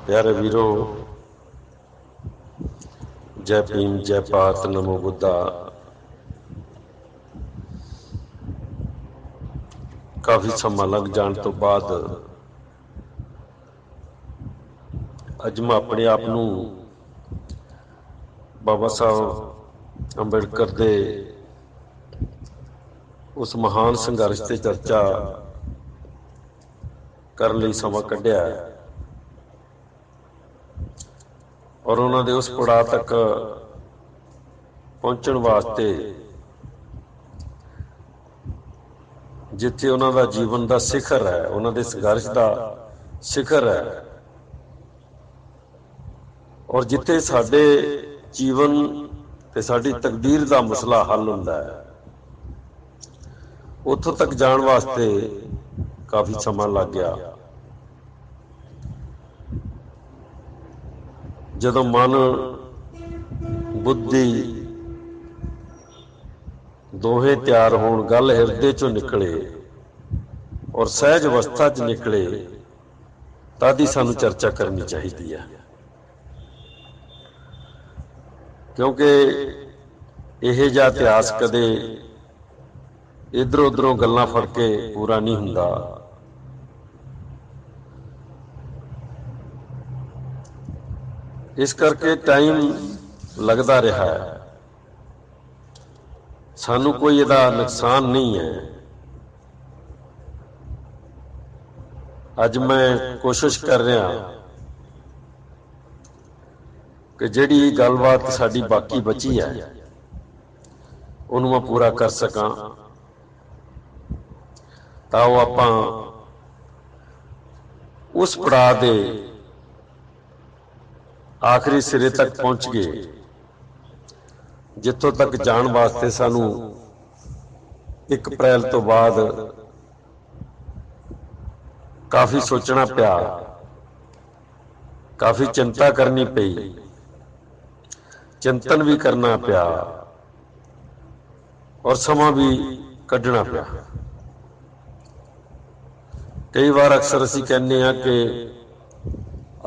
प्यारे वीरो, जय भीम, जय भारत, नमो बुद्धा। काफ़ी समा लग जाने तो बाद अज मैं अपने आप नूं बाबा साहब अंबेडकर दे उस महान संघर्ष ते चर्चा करने लई समा कढ़िया और उन्हां दे उस पड़ाव तक पहुंचण वास्ते जिथे उन्हां दा जीवन का सिखर है, उन्हां दे संघर्ष का सिखर है और जिथे साडे जीवन ते साडी तकदीर का मसला हल हुंदा है, उत्थों तक जाण वास्ते काफ़ी समा लग गया। जदों मन बुद्धि दोहे तैयार होण, गल हिरदे चों निकले और सहज अवस्था च निकले, तद ही सानूं चर्चा करनी चाहिए है, क्योंकि यह जिहा इतिहास कदे इधरों उधरों गल्लां फड़ के पूरा नहीं हुंदा। इस करके टाइम लगता रहा है, सानू कोई इहदा नुकसान नहीं है। अज मैं कोशिश कर रहा कि जिहड़ी गलबात साडी बाकी बची है उहनूं मैं पूरा कर सकां, तां ओह आपां उस पड़ाव दे आखिरी सिरे तक पहुंच गए जिथों तक जाण वास्ते सानू 1 अप्रैल तो बाद काफ़ी सोचना पिया, काफ़ी चिंता करनी पई, चिंतन भी करना पिया और समा भी कढ़ना पिया। कई बार अक्सर असीं कहने आ कि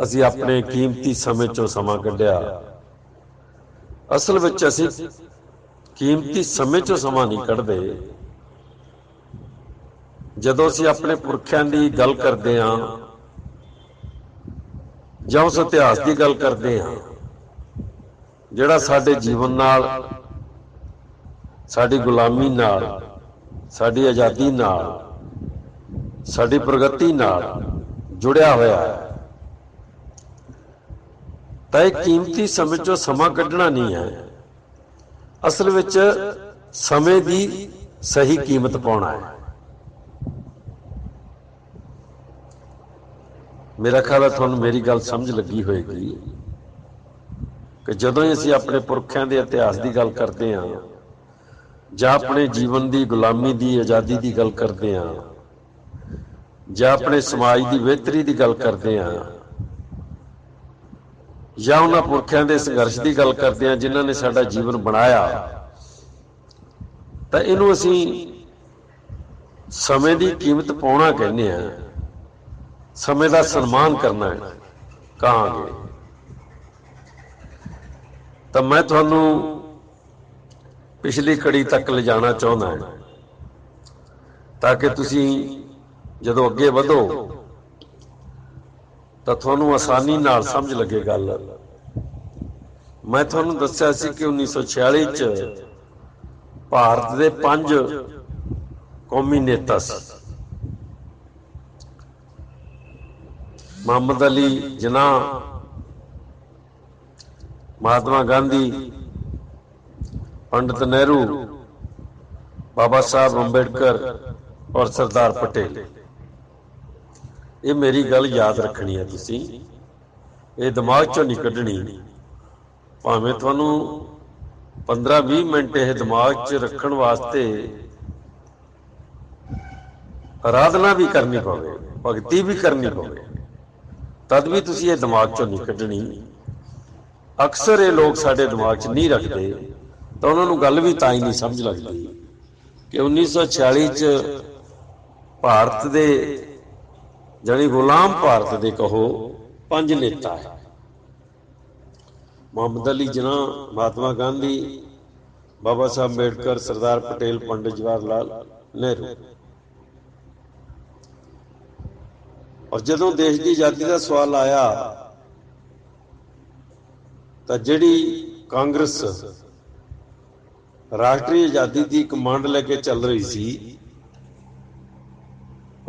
असीं अपने कीमती समय चों समा कढ़िया, असल विच असीं कीमती समय चों समा नहीं कढ़दे। जदों असीं अपने पुरखियां दी गल करदे हां जां उस इतिहास की गल करदे हां जिहड़ा साडे जीवन नाल, साडी गुलामी नाल, साडी आज़ादी नाल, साडी प्रगति नाल जुड़िया होया है, तां इह कीमती समय चों समा कढ़ना नहीं है, असल विच समय की सही कीमत पाउणा है। मेरा ख्याल है तुहानूं मेरी गल समझ लगी होएगी कि जदों ही असीं अपने पुरखियां दे इतिहास की गल करते हैं जां अपने जीवन की गुलामी की आज़ादी की गल करते हैं जां अपने समाज की बेहतरी की गल करते हैं या उन्हां पुरखियां दे संघर्ष की गल करते हैं जिन्हां ने साडा जीवन बनाया, तां इहनूं असीं समय की कीमत पाउणा कहने हैं, समय का सन्मान करना है कहांगे। तो मैं तुहानूं पिछली कड़ी तक ले जाना चाहुंदा है ताकि तुसीं जदों अगे वधो तो तुहानूं आसानी नाल समझ लगे गल। मैं तुहानूं दस्सिया सी कि 1946 च भारत दे 5 कौमी नेता सी, मोहम्मद अली जिन्नाह, महात्मा गांधी, पंडित नेहरू, बाबा साहब अंबेडकर और सरदार पटेल। ये मेरी गल याद रखनी है, तुसीं ये दिमाग चों नहीं कढ़नी। भावें तुहानूं 15-20 मिनट यह दिमाग च रखण वास्ते आराधना भी करनी पवे, भगती भी करनी पवे, तद भी तुसीं ये दिमाग चों नहीं कढ़नी। अक्सर ये लोग साडे दिमाग च नहीं रखते तो उन्होंने गल भी तां ही नहीं समझ लगती कि 1946 च भारत दे जानी गुलाम भारत दे कहो 5 नेता है, मोहम्मद अली जिन्ना, महात्मा गांधी, बाबा साहब अंबेडकर, सरदार पटेल, पंडित जवाहर लाल नेहरू। और जदों देश की आजादी का सवाल आया तो जिहड़ी कांग्रेस राष्ट्रीय आजादी की कमांड लेके चल रही सी,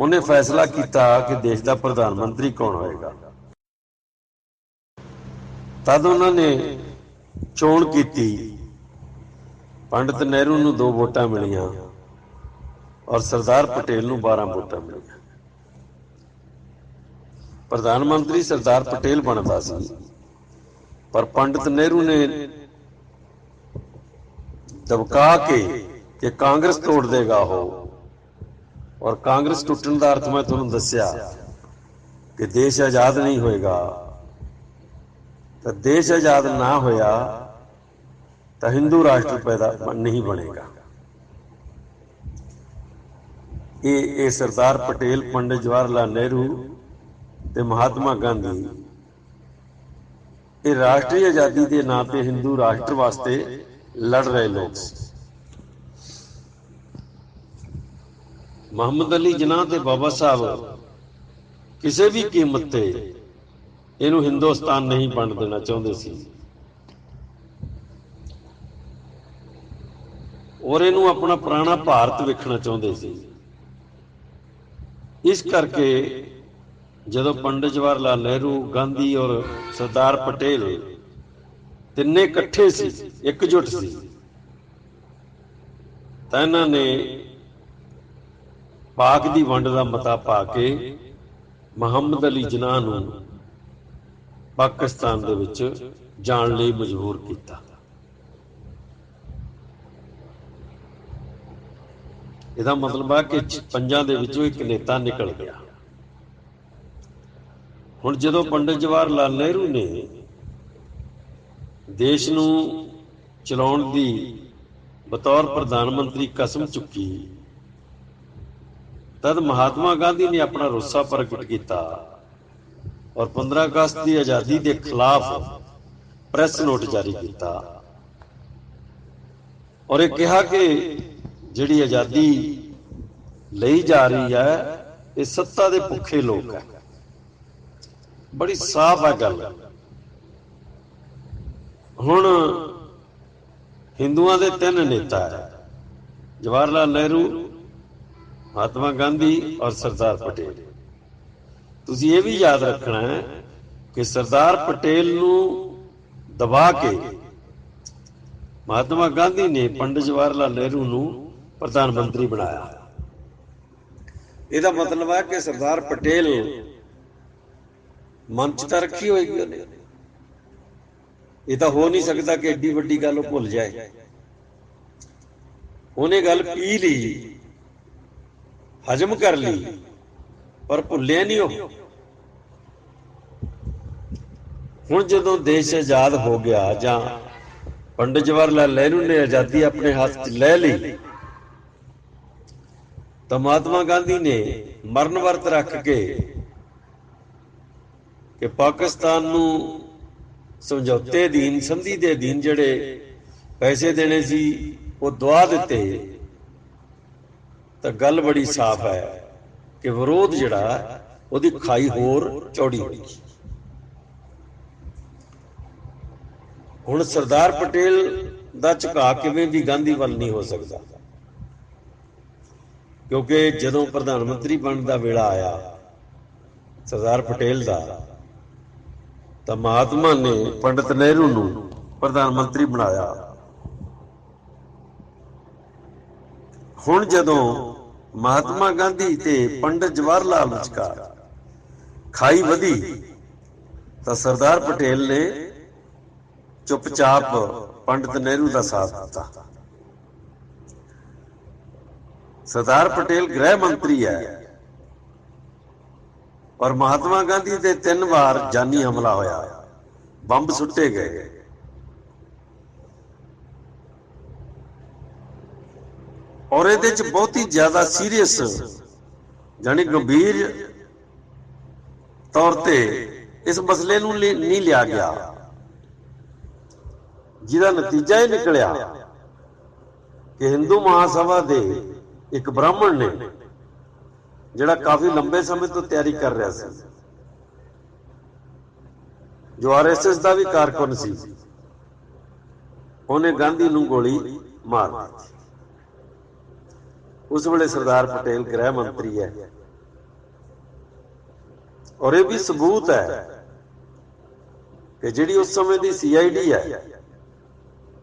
उन्हें फैसला किया कि देश का प्रधानमंत्री कौन होएगा। तद उन्होंने चोण की, पंडित नेहरू नूं 2 वोटां मिलियां और सरदार पटेल नूं 12 वोटां मिलियां। प्रधानमंत्री सरदार पटेल बनता सी, पर पंडित नेहरू ने दबका के कि कांग्रेस तोड़ देगा हो, और कांग्रेस टुटन का अर्थ मैं तुहानूं दस्सिया कि देश आजाद नहीं होएगा। तो देश आजाद ना होया तो हिंदू राष्ट्र पैदा नहीं बनेगा। ये सरदार पटेल, पंडित जवाहर लाल नेहरू ते महात्मा गांधी ये राष्ट्रीय आजादी के नाम पे हिंदू राष्ट्र वास्ते लड़ रहे लोग। मोहम्मद अली जिन्ना ते बाबा साहब किसी भी कीमत ते इनू हिंदुस्तान नहीं बन देना चाहते सी, और इनू अपना पुराना भारत वेखना चाहते सी। इस करके जदों पंडित जवाहर लाल नेहरू, गांधी और सरदार पटेल तिन्ने इकट्ठे सी, एकजुट सी, तां इन्हां ने पाक दी वंड दा मता पा के मुहम्मद अली जिन्ना नूं पाकिस्तान दे विच जाण लई मजबूर कीता। इहदा मतलब है कि 5 दे विचों एक नेता निकल गया। हुण जदों पंडित जवाहर लाल नेहरू ने देश नूं चलाउण दी बतौर प्रधानमंत्री कसम चुकी, तद महात्मा गांधी ने अपना रुस्सा प्रगट किया और 15 अगस्त की आज़ादी के खिलाफ प्रेस नोट जारी किया और यह कहा कि जिहड़ी आज़ादी लई जा रही है ये सत्ता दे भुखे लोग है। बड़ी साफ है गल। हुण हिंदुआं दे 3 नेता है, जवाहर लाल नेहरू, महात्मा गांधी और सरदार पटेल। तुसीं ये भी याद रखना है कि सरदार पटेल नूं दबा के महात्मा गांधी ने पंडित जवाहर लाल नेहरू नूं प्रधानमंत्री बनाया। इसका मतलब है कि सरदार पटेल मंच तो रखी होगी उन्हें, ये तो हो नहीं सकता कि एडी वड्डी गल भुल जाए। उन्हें गल पी ली, हजम कर ली, पर भुलिया नहीं हो। हुण जदों देश आजाद हो गया जां पंडित जवाहर लाल नेहरू ने आजादी अपने हाथ च ले ली, तो महात्मा गांधी ने मरण वर्त रख के कि पाकिस्तान नूं समझौते अधीन, संधि के अधीन जिहड़े पैसे देने सी वो दवा दिते। तो गल बड़ी साफ है कि विरोध जिहड़ा उहदी खाई होर चौड़ी होई। हुण सरदार पटेल दा झुका किवें भी गांधी वल नहीं हो सकता, क्योंकि जदों प्रधानमंत्री बनने का वेला आया सरदार पटेल का, तो महात्मा ने पंडित नेहरू नूं प्रधानमंत्री बनाया। हुण जदों महात्मा गांधी ते पंडित जवाहर लाल विचकार खाई वधी, तो सरदार पटेल ने चुपचाप पंडित नेहरू का साथ दिता। सरदार पटेल गृह मंत्री है और महात्मा गांधी ते 3 बार जानी हमला होया, बंब सुट्टे गए। और ये बहुत ही ज्यादा सीरीयस यानी गंभीर तौर पर इस मसले नूं नहीं लिया गया, जिहदा नतीजा यह निकलिया कि हिंदू महासभा के एक ब्राह्मण ने, जिहड़ा काफी लंबे समय तो तैयारी कर रहा सी, जो RSS का भी कारकुन सी, उन्हें गांधी नूं गोली मार दी। उस वेले सरदार पटेल गृह मंत्री है, और यह भी सबूत है कि जिहड़ी उस समय की CID है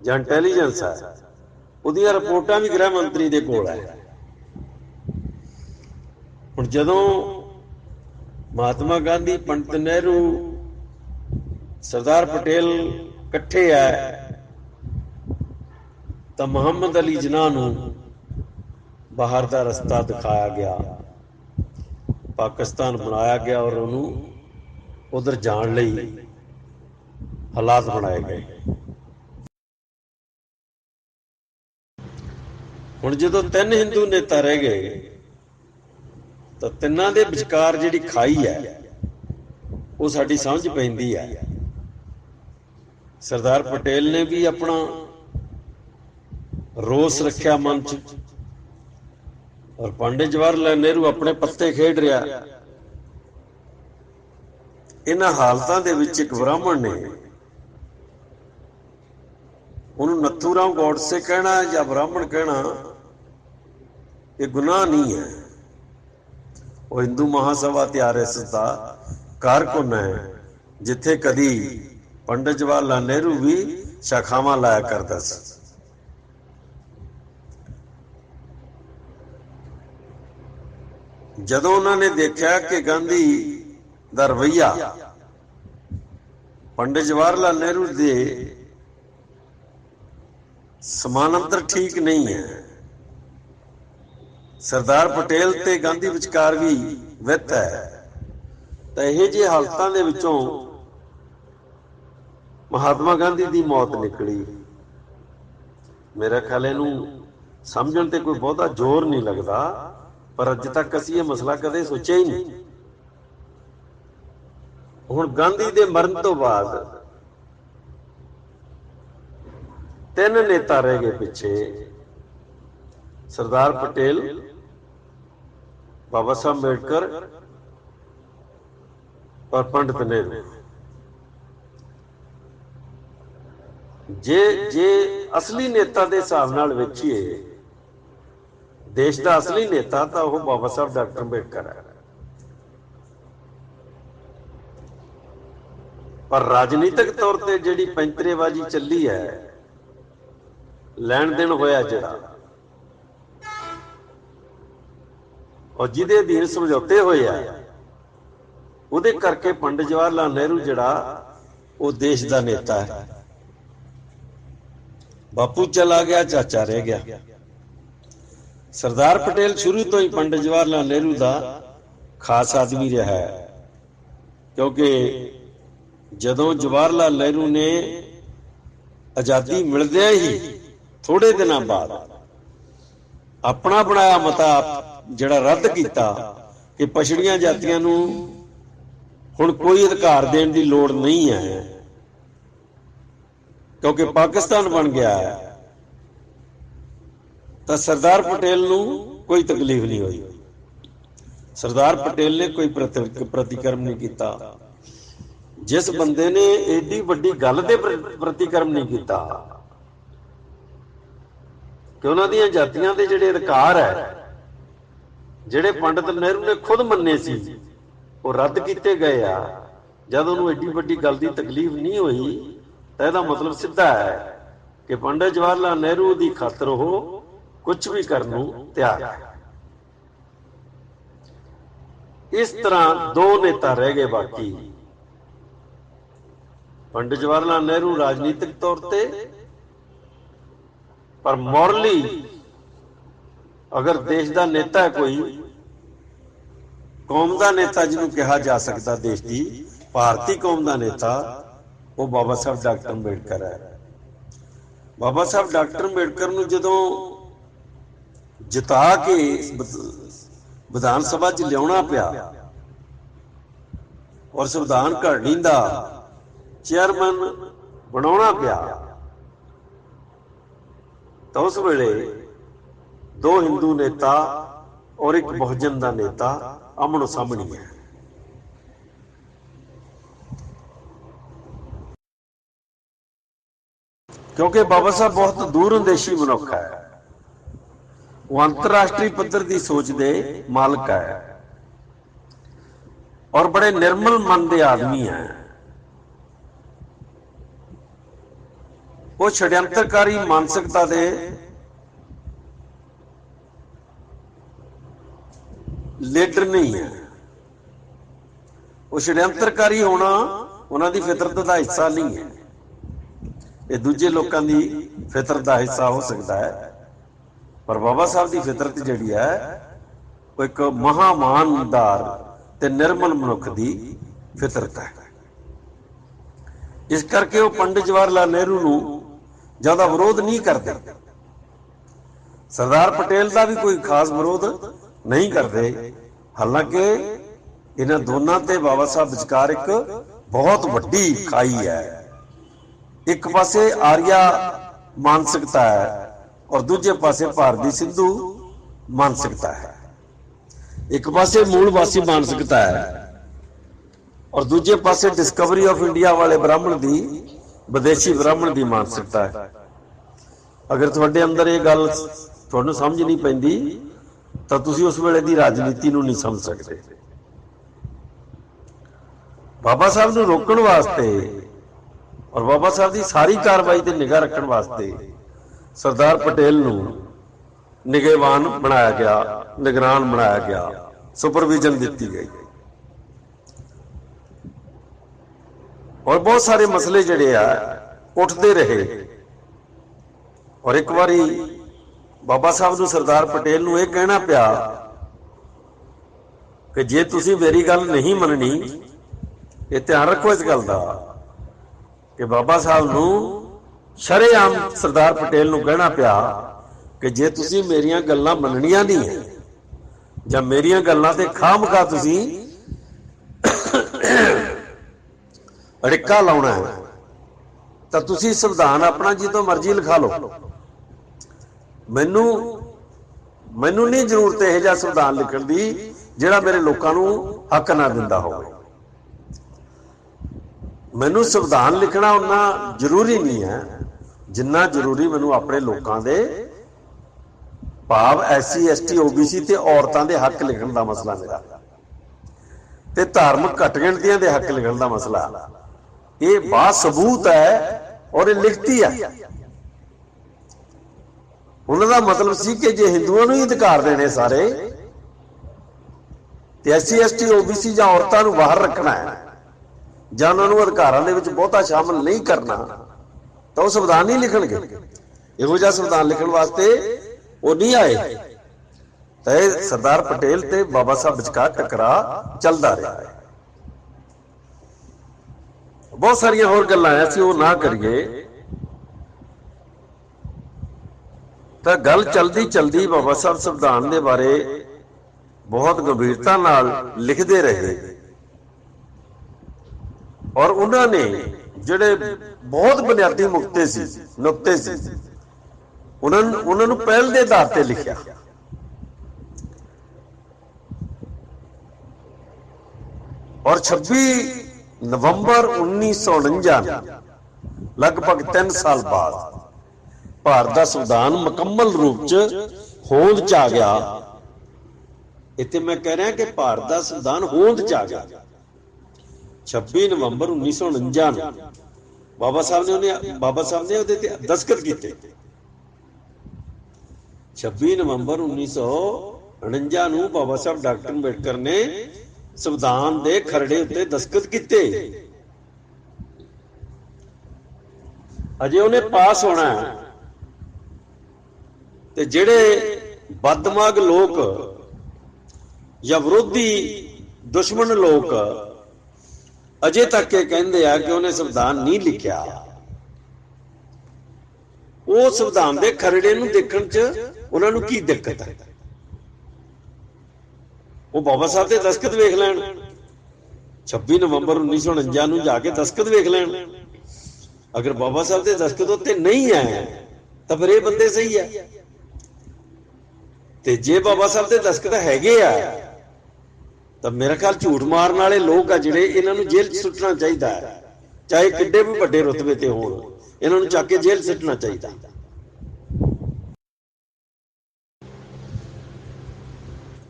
जां इंटैलीजेंस है, उहदियां रिपोर्टां भी गृह मंत्री दे कोल है। हुण जदों महात्मा गांधी, पंडित नेहरू, सरदार पटेल इकट्ठे है, तो मुहम्मद अली जिन्ना नूं बाहर का रस्ता दिखाया गया, पाकिस्तान बनाया गया और उन्होंने उधर जाने लई हालात बनाए गए। हुण जदों 3 हिंदू नेता रह गए, तो तिन्हां दे विचकार जिहड़ी खाई है वो साडी समझ पैंदी है। सरदार पटेल ने भी अपना रोस रखिया मन च, और पंडित जवाहर लाल नेहरू अपने पत्ते खेड रहा। इन्हां हालतां दे विच एक ब्राह्मण ने, उन्होंने नथूराम गौडसे कहना या ब्राह्मण कहना ये गुनाह नहीं है, वो हिंदू महासभा ते RSS का कारकुन है, जिथे कदी पंडित जवाहर लाल नेहरू भी शाखावां लाया करता सी। जदों उन्होंने देखा कि गांधी दा रवैया पंडित जवाहर लाल नेहरू दे समानांतर ठीक नहीं है, सरदार पटेल ते गांधी विचकार भी वित है, तो यह जे हालतां दे विचों महात्मा गांधी की मौत निकली। मेरा ख्याल इहनूं समझण ते कोई बहुता जोर नहीं लगता, पर अज तक असीं ये मसला कदे सोचिया ही नहीं। हुण गांधी दे मरण तो बाद 3 नेता रह गए पिछे, सरदार पटेल, बाबा साहब अंबेडकर और पंडित नेहरू। जे असली नेता के हिसाब नाल वेखीए, देश का असली नेता तो वह बाबा साहब डॉक्टर अंबेडकर है, पर राजनीतिक तौर पर जिहड़ी पैंतरेबाजी चली है, लैन देन होया जिहड़ा, और जिहदे अधीन समझौते होए आ, उहदे करके पंडित जवाहर लाल नेहरू जिहड़ा वो देश का नेता है। बापू चला गया, चाचा रह गया। सरदार पटेल शुरू तो ही पंडित जवाहर लाल नेहरू का खास आदमी रहा है, क्योंकि जदों जवाहर लाल नेहरू ने आजादी मिलदे ही थोड़े दिनों बाद अपना बनाया मता जिहड़ा रद्द किया कि पछड़ियां जातियां नूं हुण कोई अधिकार देण दी लोड़ नहीं है, क्योंकि पाकिस्तान बन गया है, तो सरदार पटेल नूं कोई तकलीफ नहीं हुई। सरदार पटेल ने कोई प्रतिक्रम नहीं किया। जिस बंदे ने एडी वड्डी गल ते प्रतिक्रम नहीं किया कि उन्हां दीयां जातियां दे जिहड़े अधिकार है, जिहड़े पंडित नेहरू ने खुद मन्ने सी, वो रद्द किए गए आ, जब उन्होंने एडी वड्डी गल की तकलीफ नहीं हुई, तो यह मतलब सीधा है कि पंडित जवाहर लाल नेहरू की खातर वो कुछ भी करने को तैयार है। इस तरह 2 नेता रह गए बाकी। पंडित जवाहर लाल नेहरू राजनीतिक तौर पे, पर मॉरली अगर देश का नेता है कोई, कौम का नेता जिन्होंने कहा जा सकता, देश की भारतीय कौम का नेता, वो बाबा साहब डॉक्टर अंबेडकर है। बाबा साहब डॉक्टर अंबेडकर नूं जदों जिता के विधान सभा च लियाउणा पिया, और संविधान घड़नी का चेयरमैन बनाना पिया, तो उस वेले दो हिंदू नेता और एक बहुजन का नेता आमनो सामने है। क्योंकि बाबा साहब बहुत दूरअंदेशी मनुख है, वो अंतरराष्ट्रीय पद्धर की सोच के मालिक है और बड़े निर्मल मन के आदमी हैं। वो षड्यंत्रकारी मानसिकता के लीडर नहीं है। वो षड्यंत्रकारी होना उन्होंने फितरत का हिस्सा नहीं है, ये दूजे लोगों की फितरत का हिस्सा हो सकता है, पर बाबा साहब की फितरत जिहड़ी है वो एक महामानदार ते निर्मल मनुख की फितरत है। इस करके वो पंडित जवाहर लाल नेहरू नूं ज्यादा विरोध नहीं करते, सरदार पटेल का भी कोई खास विरोध नहीं करते। हालांकि इन्हां दोनों ते बाबा साहब विचकार एक बहुत वड्डी खाई है। एक पासे आर्या मानसिकता है और दूजे पासे भारती सिंधु मानसिकता है। एक पासे मूलवासी मानसिकता है और दूजे पासे डिस्कवरी ऑफ इंडिया वाले ब्राह्मण की, विदेशी ब्राह्मण की मानसिकता है। अगर थोड़े अंदर ये गल तुहानूं समझ नहीं पैंदी तो तुसीं उस वेले की राजनीति नूं नहीं समझ सकते। बाबा साहब नूं रोकण वास्ते और बाबा साहब की सारी कार्रवाई ते निगाह रखण वास्ते सरदार पटेल नूं निगहबान बनाया गया, निगरान बनाया गया, सुपरविजन दी गई और बहुत सारे मसले जिहड़े आ उठते रहे। और एक बारी बाबा साहब नूं सरदार पटेल नूं यह कहना पिया कि जे तुसीं मेरी गल नहीं मननी, ये ध्यान रखो इस गल का कि बाबा साहब नूं शरेआम सरदार पटेल नूं कहना पिया कि जे तुसीं मेरियां गल्लां मननियां नहीं है जां मेरियां गल्लां ते खामखा तुसीं अड़िक्का लाउणा है तां तुसीं संविधान अपना जितों मर्जी लिखा लो, मैनू नहीं जरूरत यह जिहा संविधान लिखण दी जिहड़ा मेरे लोकां नूं हक ना दिंदा होवे। मैनू संविधान लिखना उन्ना जरूरी नहीं है जिन्ना जरूरी मैनू अपने लोगों के भाव SC ST OBC ते औरतां दे हक लिखण दा मसला मेरा ते धार्मिक घट गिणतियां दे हक लिखण दा मसला, ये बासबूत है और ये लिखती है। उन्होंने मतलब सी कि जे हिंदुओं नूं ही अधिकार देने सारे ते SC ST OBC जां औरतां नूं बाहर रखना है जां उन्हां नूं अधिकारां दे विच बहुता शामिल नहीं करना तो संविधान नहीं लिखणगे। इहो जिहा संविधान लिखण वास्ते वो नहीं आए। तो सरदार पटेल ते बाबा साहब विचकार टकरा चलता रहा है। बहुत सारिया होर गल्लां ऐसी वो ना करिए तो गल चलती चलती बाबा साहब संविधान के बारे बहुत गंभीरता नाल लिखते रहे और उन्होंने जिहड़े बहुत बुनियादी नुकते सी उन्होंने पहल के आधार पर लिखा। और 26 नवंबर 1949 लगभग 3 साल बाद भारत का संविधान मुकम्मल रूप च होंद च आ गया। इत्थे मैं कह रहा कि भारत का संविधान होंद च आ गया। 26 नवंबर 1949 बाबा साहब ने उहदे ते दस्तखत कीते। 26 नवंबर 1949 नूं बाबा साहब डॉक्टर अंबेडकर ने संविधान दे खरड़े उत्ते दस्तखत कीते। अजे उन्हें पास होना है ते जिहड़े बददिमाग लोग या विरोधी दुश्मन लोग अजे तक ये कहते हैं कि उन्हें संविधान नहीं लिखा, वो संविधान के खरड़े नूं देखण च उन्हां नूं की दिक्कत है। वो बाबा साहब के दस्तखत वेख लैण, 26 ਨਵੰਬਰ 1949 ਨੂੰ ਜਾ ਕੇ ਦਸਤਖਤ ਵੇਖ ਲੈਣ। ਅਗਰ ਬਾਬਾ ਸਾਹਿਬ ਦੇ ਦਸਤਖਤ ਉੱਤੇ ਨਹੀਂ ਹੈ ਤਾਂ ਫਿਰ ਇਹ ਬੰਦੇ ਸਹੀ ਆ, ਤੇ ਜੇ ਬਾਬਾ ਸਾਹਿਬ ਦੇ ਦਸਤਖਤ ਹੈਗੇ ਆ ਤਾਂ ਮੇਰਾ ਖਿਆਲ ਝੂਠ ਮਾਰਨ ਵਾਲੇ ਲੋਕ ਆ ਜਿਹੜੇ, ਇਹਨਾਂ ਨੂੰ ਜੇਲ੍ਹ 'ਚ ਸੁੱਟਣਾ ਚਾਹੀਦਾ ਹੈ। ਚਾਹੇ ਕਿੱਡੇ ਵੀ ਵੱਡੇ ਰੁਤਬੇ ਤੇ ਹੋਣ, ਇਹਨਾਂ ਨੂੰ ਚੱਕ ਕੇ ਜੇਲ੍ਹ ਸੁੱਟਣਾ ਚਾਹੀਦਾ।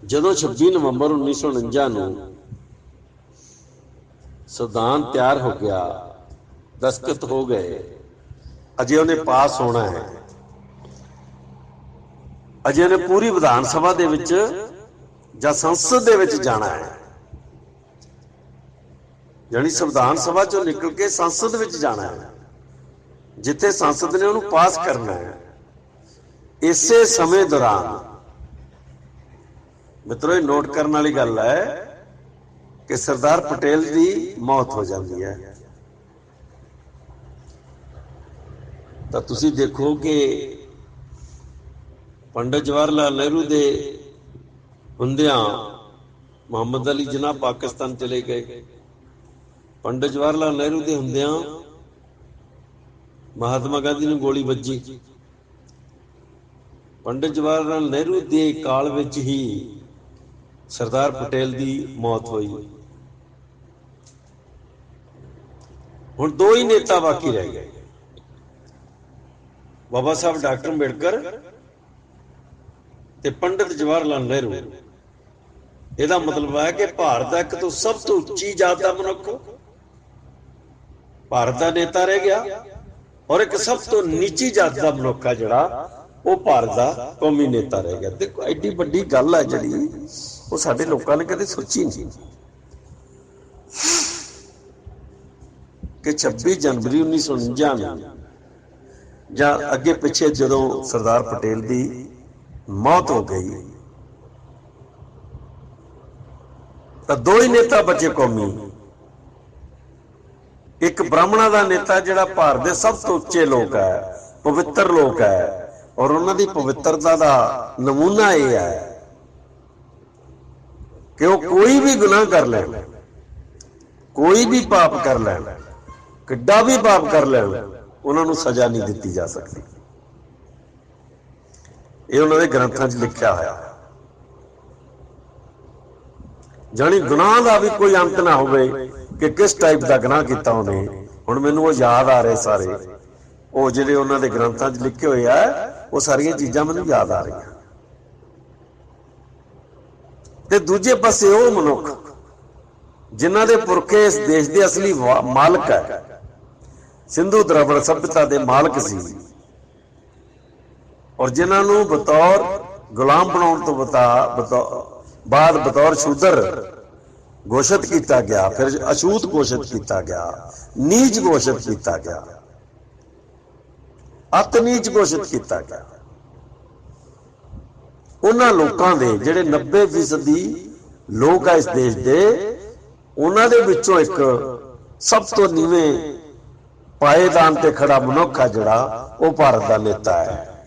ਜਦੋਂ 26 ਨਵੰਬਰ 1949 ਨੂੰ ਸੰਵਿਧਾਨ ਤਿਆਰ ਹੋ ਗਿਆ, ਦਸਤਖਤ ਹੋ ਗਏ, ਅਜੇ ਉਹਨੇ ਪਾਸ ਹੋਣਾ ਹੈ, ਅਜੇ ਉਹਨੇ ਪੂਰੀ ਵਿਧਾਨ ਸਭਾ ਦੇ ਵਿੱਚ ਜਾਂ ਸੰਸਦ ਦੇ ਵਿੱਚ ਜਾਣਾ ਹੈ, ਯਾਨੀ ਸੰਵਿਧਾਨ ਸਭਾ ਚੋਂ ਨਿਕਲ ਕੇ ਸੰਸਦ ਵਿੱਚ ਜਾਣਾ ਹੈ, ਜਿੱਥੇ ਸੰਸਦ ਨੇ ਉਹਨੂੰ ਪਾਸ ਕਰਨਾ ਹੈ। ਇਸੇ ਸਮੇਂ ਦੌਰਾਨ ਮਿੱਤਰੋ ਇਹ ਨੋਟ ਕਰਨ ਵਾਲੀ ਗੱਲ ਹੈ ਕਿ ਸਰਦਾਰ ਪਟੇਲ ਦੀ ਮੌਤ ਹੋ ਜਾਂਦੀ ਹੈ। ਤਾਂ ਤੁਸੀਂ ਦੇਖੋ ਕਿ ਪੰਡਿਤ ਜਵਾਹਰ ਲਾਲ ਨਹਿਰੂ ਦੇ ਹੁੰਦਿਆਂ ਮੁਹੰਮਦ ਅਲੀ ਜਿਨਾਹ ਪਾਕਿਸਤਾਨ ਚਲੇ ਗਏ, ਪੰਡਿਤ ਜਵਾਹਰ ਲਾਲ ਨਹਿਰੂ ਦੇ ਹੁੰਦਿਆਂ ਮਹਾਤਮਾ ਗਾਂਧੀ ਨੂੰ ਗੋਲੀ ਵੱਜੀ। ਪੰਡਿਤ ਜਵਾਹਰ ਲਾਲ ਨਹਿਰੂ ਦੇ ਕਾਲ ਵਿੱਚ ਹੀ ਸਰਦਾਰ ਪਟੇਲ ਦੀ ਮੌਤ ਹੋਈ। ਹੁਣ ਦੋ ਹੀ ਨੇਤਾ ਬਾਕੀ ਰਹਿ ਗਏ, ਬਾਬਾ ਸਾਹਿਬ ਡਾਕਟਰ ਅੰਬੇਡਕਰ ਤੇ ਪੰਡਿਤ ਜਵਾਹਰ ਲਾਲ ਨਹਿਰੂ। ਇਹਦਾ ਮਤਲਬ ਹੈ ਕਿ ਭਾਰਤ ਦਾ ਇੱਕ ਤੋਂ ਸਭ ਤੋਂ ਉੱਚੀ ਜਾਤ ਦਾ ਮਨੁੱਖ ਭਾਰਤ ਦਾ ਨੇਤਾ ਰਹਿ ਗਿਆ, ਔਰ ਇੱਕ ਸਭ ਤੋਂ ਨੀਚੀ ਜਾਤ ਦਾ ਮਨੁੱਖ ਆ ਜਿਹੜਾ ਉਹ ਭਾਰਤ ਦਾ ਕੌਮੀ ਨੇਤਾ ਰਹਿ ਗਿਆ। ਦੇਖੋ ਐਡੀ ਵੱਡੀ ਗੱਲ ਹੈ ਜਿਹੜੀ ਉਹ ਸਾਡੇ ਲੋਕਾਂ ਨੇ ਕਦੇ ਸੋਚੀ ਨਹੀਂ ਕਿ 26 ਜਨਵਰੀ 1949 ਨੂੰ ਜਾਂ ਅੱਗੇ ਪਿੱਛੇ ਜਦੋਂ ਸਰਦਾਰ ਪਟੇਲ ਦੀ ਮੌਤ ਹੋ ਗਈ ਤਾਂ ਦੋ ਹੀ ਨੇਤਾ ਬਚੇ ਕੌਮੀ। ਇੱਕ ਬ੍ਰਾਹਮਣਾਂ ਦਾ ਨੇਤਾ ਜਿਹੜਾ ਭਾਰਤ ਦੇ ਸਭ ਤੋਂ ਉੱਚੇ ਲੋਕ ਹੈ, ਪਵਿੱਤਰ ਲੋਕ ਹੈ, ਔਰ ਉਹਨਾਂ ਦੀ ਪਵਿੱਤਰਤਾ ਦਾ ਨਮੂਨਾ ਇਹ ਹੈ ਕਿ ਉਹ ਕੋਈ ਵੀ ਗੁਨਾਹ ਕਰ ਲੈਣ, ਕੋਈ ਵੀ ਪਾਪ ਕਰ ਲੈਣ, ਕਿੱਡਾ ਵੀ ਪਾਪ ਕਰ ਲੈਣ, ਉਹਨਾਂ ਨੂੰ ਸਜ਼ਾ ਨਹੀਂ ਦਿੱਤੀ ਜਾ ਸਕਦੀ। ਇਹ ਉਹਨਾਂ ਦੇ ਗ੍ਰੰਥਾਂ 'ਚ ਲਿਖਿਆ ਹੋਇਆ। ਜਾਣੀ ਗੁਨਾਹ ਦਾ ਵੀ ਕੋਈ ਅੰਤ ਨਾ ਹੋਵੇ ਕਿ ਕਿਸ ਟਾਈਪ ਦਾ ਗੁਨਾਹ ਕੀਤਾ ਉਹਨੇ। ਹੁਣ ਮੈਨੂੰ ਉਹ ਯਾਦ ਆ ਰਹੇ ਸਾਰੇ, ਉਹ ਜਿਹੜੇ ਉਹਨਾਂ ਦੇ ਗ੍ਰੰਥਾਂ 'ਚ ਲਿਖੇ ਹੋਏ ਆ, ਉਹ ਸਾਰੀਆਂ ਚੀਜ਼ਾਂ ਮੈਨੂੰ ਯਾਦ ਆ ਰਹੀਆਂ। ਤੇ ਦੂਜੇ ਪਾਸੇ ਉਹ ਮਨੁੱਖ ਜਿਨ੍ਹਾਂ ਦੇ ਪੁਰਖੇ ਇਸ ਦੇਸ਼ ਦੇ ਅਸਲੀ ਮਾਲਕ ਹੈ, ਸਿੰਧੂ ਦਰਾਵੜ ਸਭਿਅਤਾ ਦੇ ਮਾਲਕ ਸੀ, ਔਰ ਜਿਨ੍ਹਾਂ ਨੂੰ ਬਤੌਰ ਗੁਲਾਮ ਬਣਾਉਣ ਤੋਂ ਬਾਅਦ ਬਤੌਰ ਸ਼ੂਦਰ ਘੋਸ਼ਿਤ ਕੀਤਾ ਗਿਆ, ਫਿਰ ਅਛੂਤ ਘੋਸ਼ਿਤ ਕੀਤਾ ਗਿਆ, ਨੀਚ ਘੋਸ਼ਿਤ ਕੀਤਾ ਗਿਆ, ਅਤ ਨੀਚ ਘੋਸ਼ਿਤ ਕੀਤਾ ਗਿਆ। ਉਹਨਾਂ ਲੋਕਾਂ ਦੇ ਜਿਹੜੇ 90% ਲੋਕ ਆ ਇਸ ਦੇਸ਼ ਦੇ, ਉਹਨਾਂ ਦੇ ਵਿੱਚੋਂ ਇੱਕ ਸਭ ਤੋਂ ਨੀਵੇਂ ਪਾਏਦਾਨ ਤੇ ਖੜਾ ਮਨੁੱਖ ਆ ਜਿਹੜਾ ਉਹ ਭਾਰਤ ਦਾ ਨੇਤਾ ਹੈ,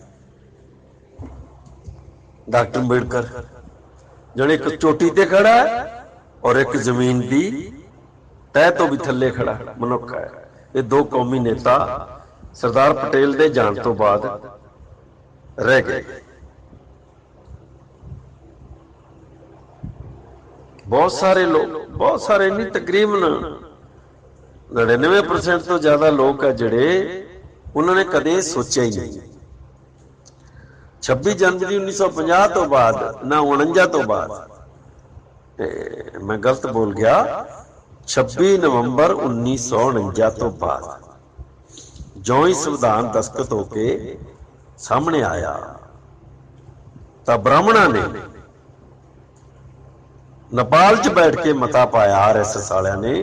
ਡਾਕਟਰ ਅੰਬੇਡਕਰ, ਜਿਹੜੇ ਇੱਕ ਚੋਟੀ ਤੇ ਖੜਾ ਹੈ ਔਰ ਇੱਕ ਜ਼ਮੀਨ ਦੀ ਤਹਿ ਤੋਂ ਵੀ ਥੱਲੇ ਖੜਾ ਮਨੁੱਖ ਹੈ। ਇਹ ਦੋ ਕੌਮੀ ਨੇਤਾ ਸਰਦਾਰ ਪਟੇਲ ਦੇ ਜਾਣ ਤੋਂ ਬਾਅਦ ਰਹਿ ਗਏ। ਬਹੁਤ ਸਾਰੇ ਲੋਕ, ਬਹੁਤ ਸਾਰੇ ਨਹੀਂ, ਤਕਰੀਬਨ 99% ਤੋਂ ਜ਼ਿਆਦਾ ਲੋਕ ਆ ਜਿਹੜੇ ਉਹਨਾਂ ਨੇ ਕਦੇ ਸੋਚਿਆ ਹੀ ਨਹੀਂ। 26 ਜਨਵਰੀ 1950 ਤੋਂ ਬਾਅਦ ਨਾ 49 ਤੋਂ ਬਾਅਦ, ਮੈਂ ਗਲਤ ਬੋਲ ਗਿਆ, 26 ਨਵੰਬਰ 1949 ਤੋਂ ਬਾਅਦ ਜਿਉਂ ਹੀ ਸੰਵਿਧਾਨ ਦਸਤਖਤ ਹੋ ਕੇ ਸਾਹਮਣੇ ਆਇਆ ਤਾਂ ਬ੍ਰਾਹਮਣਾਂ ਨੇ ਨੇਪਾਲ 'ਚ ਬੈਠ ਕੇ ਮਤਾ ਪਾਇਆ RSS ਵਾਲਿਆਂ ਨੇ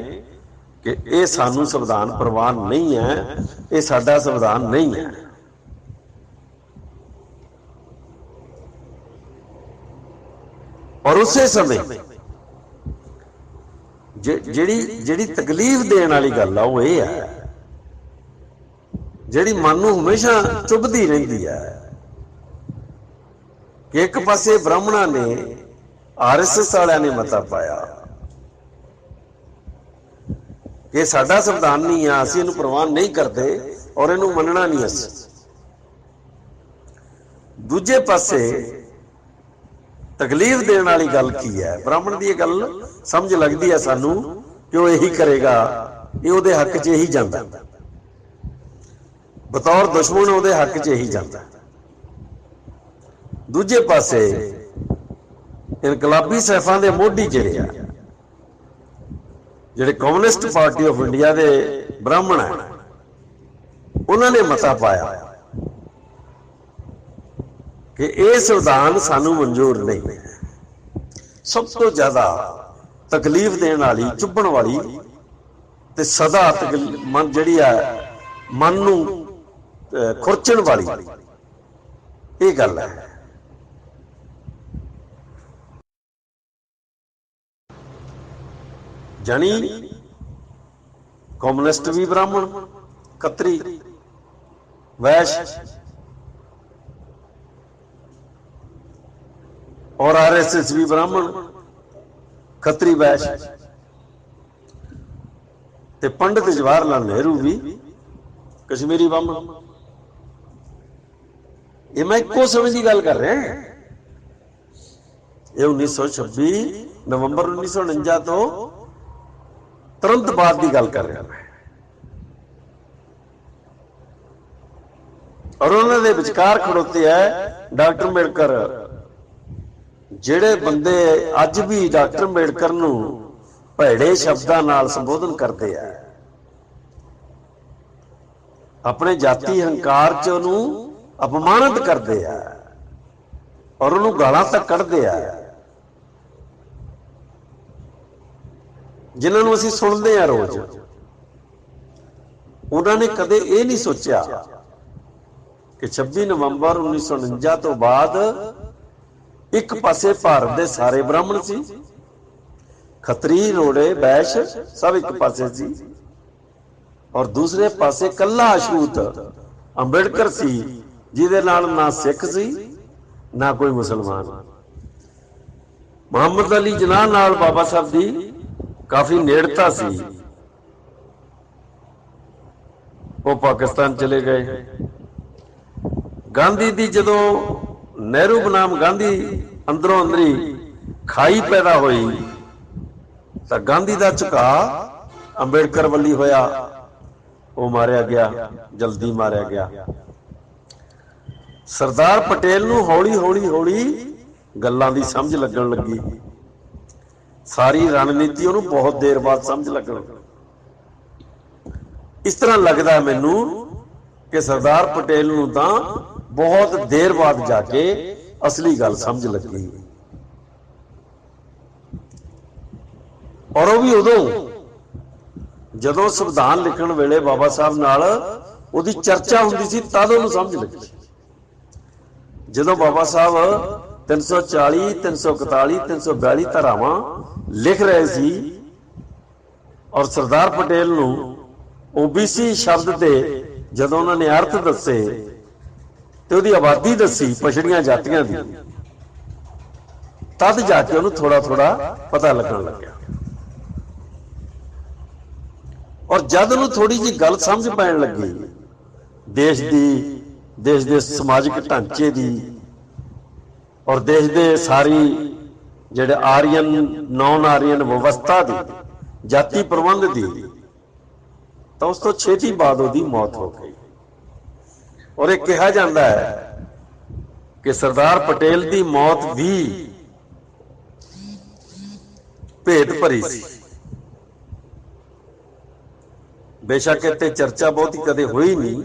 ਕਿ ਇਹ ਸਾਨੂੰ ਸੰਵਿਧਾਨ ਪ੍ਰਵਾਨ ਨਹੀਂ ਹੈ, ਇਹ ਸਾਡਾ ਸੰਵਿਧਾਨ ਨਹੀਂ ਹੈ। ਔਰ ਉਸੇ ਸਮੇਂ ਜਿਹੜੀ ਤਕਲੀਫ ਦੇਣ ਵਾਲੀ ਗੱਲ ਆ ਉਹ ਇਹ ਹੈ, ਜਿਹੜੀ ਮਨ ਨੂੰ ਹਮੇਸ਼ਾ ਚੁਭਦੀ ਰਹਿੰਦੀ ਹੈ ਕਿ ਇੱਕ ਪਾਸੇ ਬ੍ਰਾਹਮਣਾਂ ਨੇ RSS ਵਾਲਿਆਂ ਨੇ ਮਤਾ ਪਾਇਆ ਇਹ ਸਾਡਾ ਸੰਵਿਧਾਨ ਨਹੀਂ ਆ, ਅਸੀਂ ਇਹਨੂੰ ਪ੍ਰਵਾਨ ਨਹੀਂ ਕਰਦੇ ਔਰ ਇਹਨੂੰ ਮੰਨਣਾ ਨਹੀਂ ਅਸੀਂ। ਦੂਜੇ ਪਾਸੇ ਤਕਲੀਫ ਦੇਣ ਵਾਲੀ ਗੱਲ ਕੀ ਹੈ? ਬ੍ਰਾਹਮਣ ਦੀ ਇਹ ਗੱਲ ਸਮਝ ਲੱਗਦੀ ਹੈ ਸਾਨੂੰ ਕਿ ਉਹ ਇਹੀ ਕਰੇਗਾ, ਇਹ ਉਹਦੇ ਹੱਕ 'ਚ ਇਹੀ ਜਾਂਦਾ, ਬਤੌਰ ਦੁਸ਼ਮਣ ਉਹਦੇ ਹੱਕ 'ਚ ਇਹੀ ਜਾਂਦਾ। ਦੂਜੇ ਪਾਸੇ ਇਨਕਲਾਬੀ ਸੈਫਾਂ ਦੇ ਮੋਢੀ ਜਿਹੜੇ ਆ, ਜਿਹੜੇ ਕਮਿਊਨਿਸਟ ਪਾਰਟੀ ਆਫ ਇੰਡੀਆ ਦੇ ਬ੍ਰਾਹਮਣ ਹੈ, ਉਹਨਾਂ ਨੇ ਮਤਾ ਪਾਇਆ ਕਿ ਇਹ ਸੰਵਿਧਾਨ ਸਾਨੂੰ ਮਨਜ਼ੂਰ ਨਹੀਂ ਹੈ। ਸਭ ਤੋਂ ਜ਼ਿਆਦਾ ਤਕਲੀਫ ਦੇਣ ਵਾਲੀ, ਚੁੱਭਣ ਵਾਲੀ ਤੇ ਸਦਾ ਮਨ ਜਿਹੜੀ ਹੈ, ਮਨ ਨੂੰ ਖੁਰਚਣ ਵਾਲੀ ਇਹ ਗੱਲ ਹੈ। ਜਾਣੀ ਕਮਿਊਨਿਸਟ ਵੀ ਬ੍ਰਾਹਮਣ, ਖੱਤਰੀ, ਵੈਸ਼ और आरएसएस भी ब्राह्मण, खत्री, वैश्य ते पंडित जवाहरलाल नेहरू भी कश्मीरी ब्राह्मण। ये मैं इको समय की गल कर रहा। ये 1926 नवंबर 1949 तो तुरंत बाद की गल कर रहा मैं। और उन्होंने विचकार खड़ोते है डॉक्टर अंबेडकर, ਜਿਹੜੇ ਬੰਦੇ ਅੱਜ ਵੀ ਡਾਕਟਰ ਅੰਬੇਡਕਰ ਨੂੰ ਭੈੜੇ ਸ਼ਬਦਾਂ ਨਾਲ ਸੰਬੋਧਨ ਕਰਦੇ ਆ, ਆਪਣੇ ਜਾਤੀ ਹੰਕਾਰ 'ਚ ਉਹਨੂੰ ਅਪਮਾਨਿਤ ਕਰਦੇ ਆ ਔਰ ਉਹਨੂੰ ਗਾਲਾਂ ਤੱਕ ਕੱਢਦੇ ਆ, ਜਿਨ੍ਹਾਂ ਨੂੰ ਅਸੀਂ ਸੁਣਦੇ ਆ ਰੋਜ਼, ਉਹਨਾਂ ਨੇ ਕਦੇ ਇਹ ਨਹੀਂ ਸੋਚਿਆ ਕਿ 26 ਨਵੰਬਰ 1949 ਤੋਂ ਬਾਅਦ ਇੱਕ ਪਾਸੇ ਭਾਰਤ ਦੇ ਸਾਰੇ ਬ੍ਰਾਹਮਣ ਸੀ, ਖੱਤਰੀ, ਰੋੜੇ, ਵੈਸ਼ ਸਭ ਇੱਕ ਪਾਸੇ ਸੀ, ਔਰ ਦੂਸਰੇ ਪਾਸੇ ਕੱਲਾ ਅਛੂਤ ਅੰਬੇਡਕਰ ਸੀ, ਜਿਹਦੇ ਨਾਲ ਨਾ ਸਿੱਖ ਸੀ ਨਾ ਕੋਈ ਮੁਸਲਮਾਨ। ਮੁਹੰਮਦ ਅਲੀ ਜਿਨਾਹ ਨਾਲ ਬਾਬਾ ਸਾਹਿਬ ਦੀ ਕਾਫੀ ਨੇੜਤਾ ਸੀ। ਉਹ ਪਾਕਿਸਤਾਨ ਚਲੇ ਗਏ। ਗਾਂਧੀ ਦੀ ਜਦੋਂ ਨਹਿਰੂ ਬਨਾਮ ਗਾਂਧੀ ਅੰਦਰੋਂ ਅੰਦਰੀ ਖਾਈ ਪੈਦਾ ਹੋਈ ਤਾਂ ਗਾਂਧੀ ਦਾ ਝੁਕਾਅ ਅੰਬੇਡਕਰ ਵੱਲੀ ਹੋਇਆ। ਉਹ ਮਾਰਿਆ ਗਿਆ, ਜਲਦੀ ਮਾਰਿਆ ਗਿਆ। ਸਰਦਾਰ ਪਟੇਲ ਨੂੰ ਹੌਲੀ ਹੌਲੀ ਹੌਲੀ ਗੱਲਾਂ ਦੀ ਸਮਝ ਲੱਗਣ ਲੱਗੀ। ਸਾਰੀ ਰਣਨੀਤੀ ਉਹਨੂੰ ਬਹੁਤ ਦੇਰ ਬਾਅਦ ਸਮਝ ਲੱਗਣ ਲੱਗੀ। ਇਸ ਤਰ੍ਹਾਂ ਲੱਗਦਾ ਮੈਨੂੰ ਕਿ ਸਰਦਾਰ ਪਟੇਲ ਨੂੰ ਤਾਂ ਬਹੁਤ ਦੇਰ ਬਾਅਦ ਜਾ ਕੇ ਅਸਲੀ ਗੱਲ ਸਮਝ ਲੱਗੀ, ਔਰ ਉਹ ਵੀ ਉਦੋਂ ਜਦੋਂ ਸੰਵਿਧਾਨ ਲਿਖਣ ਵੇਲੇ ਬਾਬਾ ਸਾਹਿਬ ਨਾਲ ਉਹਦੀ ਚਰਚਾ ਹੁੰਦੀ ਸੀ, ਤਦ ਉਹਨੂੰ ਸਮਝ ਲੱਗੀ। ਜਦੋਂ ਬਾਬਾ ਸਾਹਿਬ 340, 341, 342 ਧਾਰਾਵਾਂ ਲਿਖ ਰਹੇ ਸੀ ਔਰ ਸਰਦਾਰ ਪਟੇਲ ਨੂੰ OBC ਸ਼ਬਦ ਦੇ ਜਦੋਂ ਉਹਨਾਂ ਨੇ ਅਰਥ ਦੱਸੇ ਤੇ ਉਹਦੀ ਆਬਾਦੀ ਦੱਸੀ ਪਛੜੀਆਂ ਜਾਤੀਆਂ ਦੀ, ਤਦ ਜਾ ਕੇ ਉਹਨੂੰ ਥੋੜਾ ਥੋੜਾ ਪਤਾ ਲੱਗਣ ਲੱਗਿਆ। ਔਰ ਜਦ ਉਹਨੂੰ ਥੋੜੀ ਜਿਹੀ ਗੱਲ ਸਮਝ ਪੈਣ ਲੱਗੀ ਦੇਸ਼ ਦੀ, ਦੇਸ਼ ਦੇ ਸਮਾਜਿਕ ਢਾਂਚੇ ਦੀ ਔਰ ਦੇਸ਼ ਦੇ ਸਾਰੀ ਜਿਹੜੇ ਆਰੀਅਨ, ਨੌਨ ਆਰੀਅਨ ਵਿਵਸਥਾ ਦੀ, ਜਾਤੀ ਪ੍ਰਬੰਧ ਦੀ, ਤਾਂ ਉਸ ਤੋਂ ਛੇਤੀ ਬਾਅਦ ਉਹਦੀ ਮੌਤ ਹੋ ਗਈ। ਔਰ ਇਹ ਕਿਹਾ ਜਾਂਦਾ ਹੈ ਕਿ ਸਰਦਾਰ ਪਟੇਲ ਦੀ ਮੌਤ ਵੀ ਭੇਦ ਭਰੀ ਸੀ। ਬੇਸ਼ੱਕ ਇੱਥੇ ਚਰਚਾ ਬਹੁਤੀ ਕਦੇ ਹੋਈ ਨਹੀਂ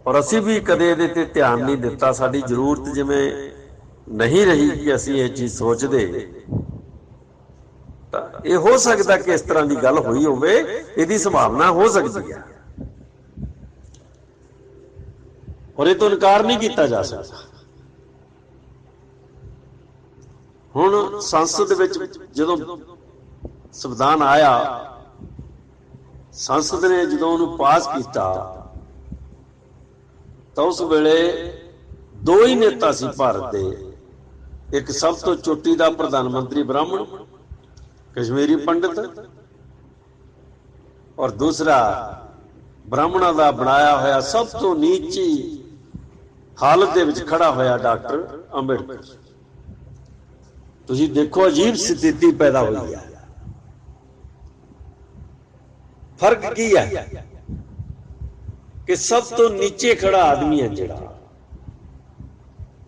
ਔਰ ਅਸੀਂ ਵੀ ਕਦੇ ਇਹਦੇ ਤੇ ਧਿਆਨ ਨਹੀਂ ਦਿੱਤਾ। ਸਾਡੀ ਜ਼ਰੂਰਤ ਜਿਵੇਂ ਨਹੀਂ ਰਹੀ ਕਿ ਅਸੀਂ ਇਹ ਚੀਜ਼ ਸੋਚਦੇ। ਤਾਂ ਇਹ ਹੋ ਸਕਦਾ ਕਿ ਇਸ ਤਰ੍ਹਾਂ ਦੀ ਗੱਲ ਹੋਈ ਹੋਵੇ, ਇਹਦੀ ਸੰਭਾਵਨਾ ਹੋ ਸਕਦੀ ਹੈ ਔਰ ਇਹ ਤੋਂ ਇਨਕਾਰ ਨਹੀਂ ਕੀਤਾ ਜਾ ਸਕਦਾ। ਹੁਣ ਸੰਸਦ ਵਿੱਚ ਜਦੋਂ ਸੰਵਿਧਾਨ ਆਇਆ, ਸੰਸਦ ਨੇ ਜਦੋਂ ਉਹਨੂੰ ਪਾਸ ਕੀਤਾ ਤਾਂ ਉਸ ਵੇਲੇ ਦੋ ਹੀ ਨੇਤਾ ਸੀ ਭਾਰਤ ਦੇ। ਇੱਕ ਸਭ ਤੋਂ ਚੋਟੀ ਦਾ ਪ੍ਰਧਾਨ ਮੰਤਰੀ ਬ੍ਰਾਹਮਣ ਕਸ਼ਮੀਰੀ ਪੰਡਿਤ, और दूसरा ब्राह्मणों का बनाया होया सब तो नीची हालत दे विच खड़ा होया डॉक्टर अंबेडकर। तुसीं देखो अजीब स्थिति पैदा हुई है। फर्क की है कि सब तो नीचे खड़ा आदमी है जिहड़ा